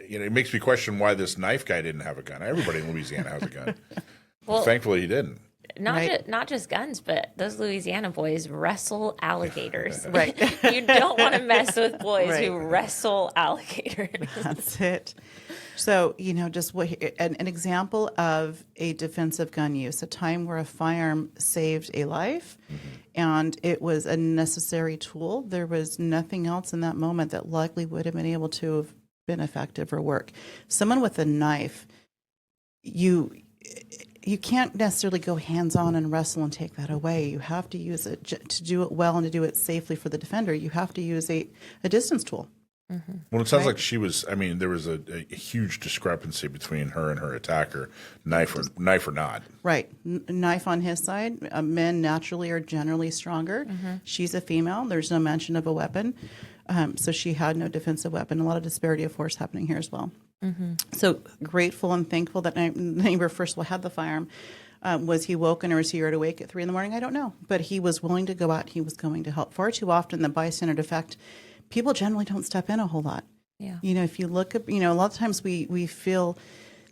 it makes me question why this knife guy didn't have a gun. Everybody in Louisiana has a gun. Well, thankfully he didn't. Not just guns, but those Louisiana boys wrestle alligators. Right. You don't want to mess with boys who wrestle alligators. That's it. So, just an example of a defensive gun use, a time where a firearm saved a life, and it was a necessary tool. There was nothing else in that moment that likely would have been able to have been effective or work. Someone with a knife, you can't necessarily go hands-on and wrestle and take that away. You have to use it to do it well and to do it safely for the defender. You have to use a distance tool. Mm-hmm. Well, it sounds like she was. I mean, there was a huge discrepancy between her and her attacker, knife or not. Right, knife on his side. Men naturally are generally stronger. She's a female. There's no mention of a weapon, so she had no defensive weapon. A lot of disparity of force happening here as well. So grateful and thankful that the neighbor first of all had the firearm. Was he woken or was he awake at 3 a.m? I don't know, but he was willing to go out. He was going to help. Far too often, the bystander defect. People generally don't step in a whole lot. Yeah. If you look at, a lot of times we feel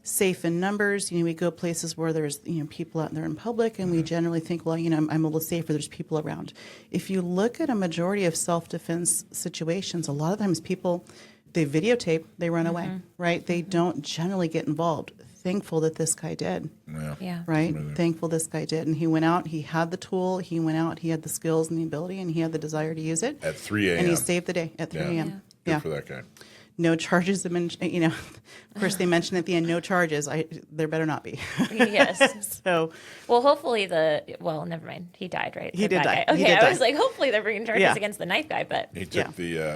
safe in numbers. We go places where there's, people out there in public, and we generally think, well, I'm a little safer. There's people around. If you look at a majority of self-defense situations, a lot of times people, they videotape, they run away, right? They don't generally get involved. Thankful that this guy did. Yeah. Right? Thankful this guy did. And he went out, he had the tool, he went out, he had the skills and the ability, and he had the desire to use it. At 3 a.m. And he saved the day at 3 a.m. Good for that guy. No charges have been, of course they mentioned at the end, no charges. There better not be. Yes. So. Well, hopefully never mind. He died, right? He did die. Okay, I was like, hopefully they're bringing charges against the knife guy, but. He took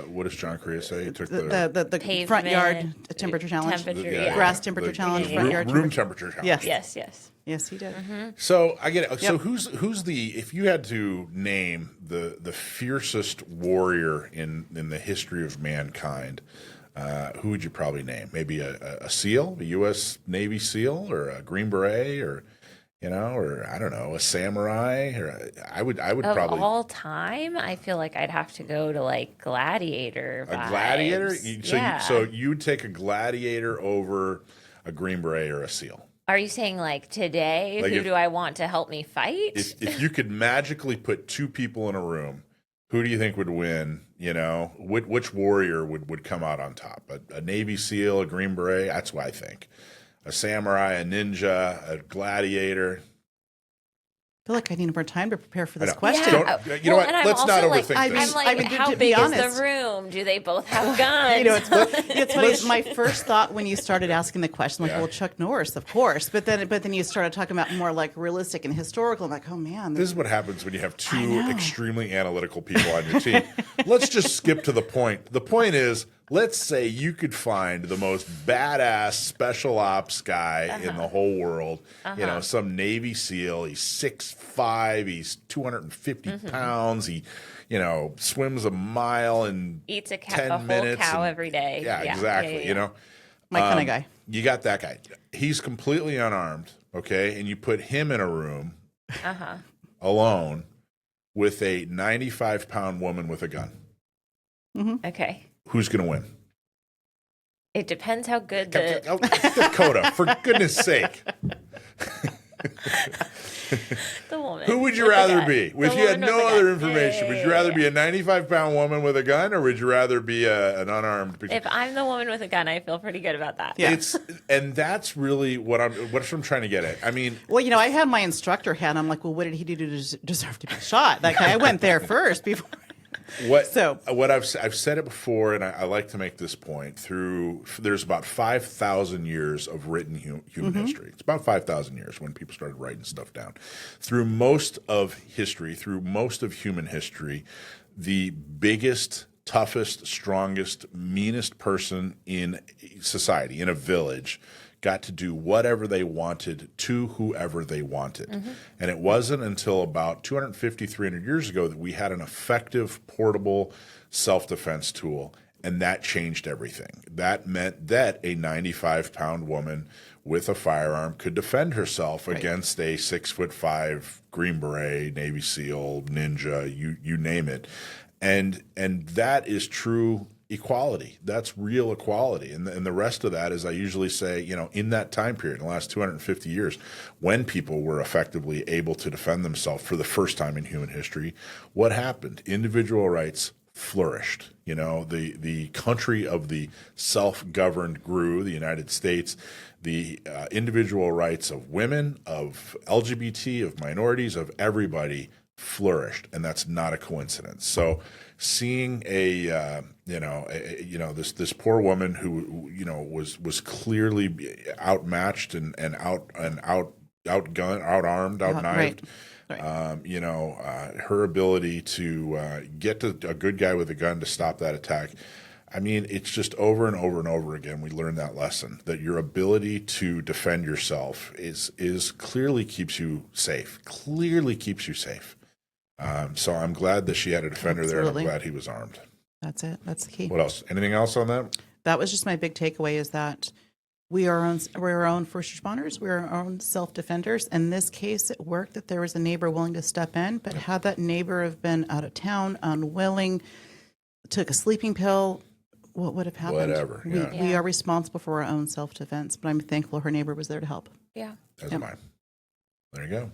what does John Correa say? He took the front yard temperature challenge. Grass temperature challenge, front yard. Room temperature challenge. Yes. Yes, he did. So I get it. So who's if you had to name the fiercest warrior in the history of mankind, who would you probably name? Maybe a SEAL, a U.S. Navy SEAL, or a Green Beret, or or I don't know, a samurai. Or I would probably of all time. I feel like I'd have to go to like gladiator. A gladiator. So you'd take a gladiator over a Green Beret or a SEAL. Are you saying like today? Like who do I want to help me fight? If you could magically put two people in a room, who do you think would win? Which warrior would come out on top? A Navy SEAL, a Green Beret? That's what I think. A samurai, a ninja, a gladiator. I feel like I need more time to prepare for this question. You know what? Let's not overthink this. I'm like, how big is the room? Do they both have guns? It's funny. My first thought when you started asking the question, well, Chuck Norris, of course. But then you started talking about more like realistic and historical. I'm like, oh man. This is what happens when you have two extremely analytical people on your team. Let's just skip to the point. The point is, let's say you could find the most badass special ops guy in the whole world. Some Navy SEAL. He's 6'5". He's 250 pounds. He, swims a mile in eats a 10 minutes. Whole cow every day. Yeah, exactly. Yeah. My kind of guy. You got that guy. He's completely unarmed. Okay, and you put him in a room alone. with a 95-pound woman with a gun. Okay. Who's going to win? It depends how good the Dakota, for goodness sake. the woman. Who would you with the rather gun. be? The If you had woman with no the other gun. information, would you rather be a 95-pound woman with a gun, or would you rather be an unarmed? If I'm the woman with a gun, I feel pretty good about that. And that's really what I'm trying to get at. I mean, Well, I had my instructor hat. I'm like, well, what did he do to deserve to be shot? Like, I went there first before. What I've said it before, and I like to make this point. There's about 5,000 years of written human history. It's about 5,000 years when people started writing stuff down. Through most of history, through most of human history, the biggest, toughest, strongest, meanest person in society, in a village, got to do whatever they wanted to whoever they wanted. And it wasn't until about 250, 300 years ago that we had an effective, portable self-defense tool, and that changed everything. That meant that a 95-pound woman with a firearm could defend herself against a 6'5" Green Beret, Navy SEAL, ninja, you name it. And that is true equality. That's real equality. And the rest of that is, I usually say, in that time period, in the last 250 years, when people were effectively able to defend themselves for the first time in human history, what happened? Individual rights flourished. The country of the self-governed grew, the United States. The individual rights of women, of LGBT, of minorities, of everybody flourished, and that's not a coincidence. So seeing this poor woman who was clearly outmatched and outgunned, outarmed, outknifed. Her ability to get to a good guy with a gun to stop that attack. I mean, it's just over and over and over again we learn that lesson, that your ability to defend yourself is clearly keeps you safe. Clearly keeps you safe. So I'm glad that she had a defender there, and I'm glad he was armed. That's it. That's the key. What else? Anything else on that? That was just my big takeaway, is that we're our own first responders. We're our own self-defenders. In this case, it worked that there was a neighbor willing to step in, but had that neighbor have been out of town, unwilling, took a sleeping pill, what would have happened? Whatever. We are responsible for our own self-defense, but I'm thankful her neighbor was there to help. Yeah. As am I. There you go.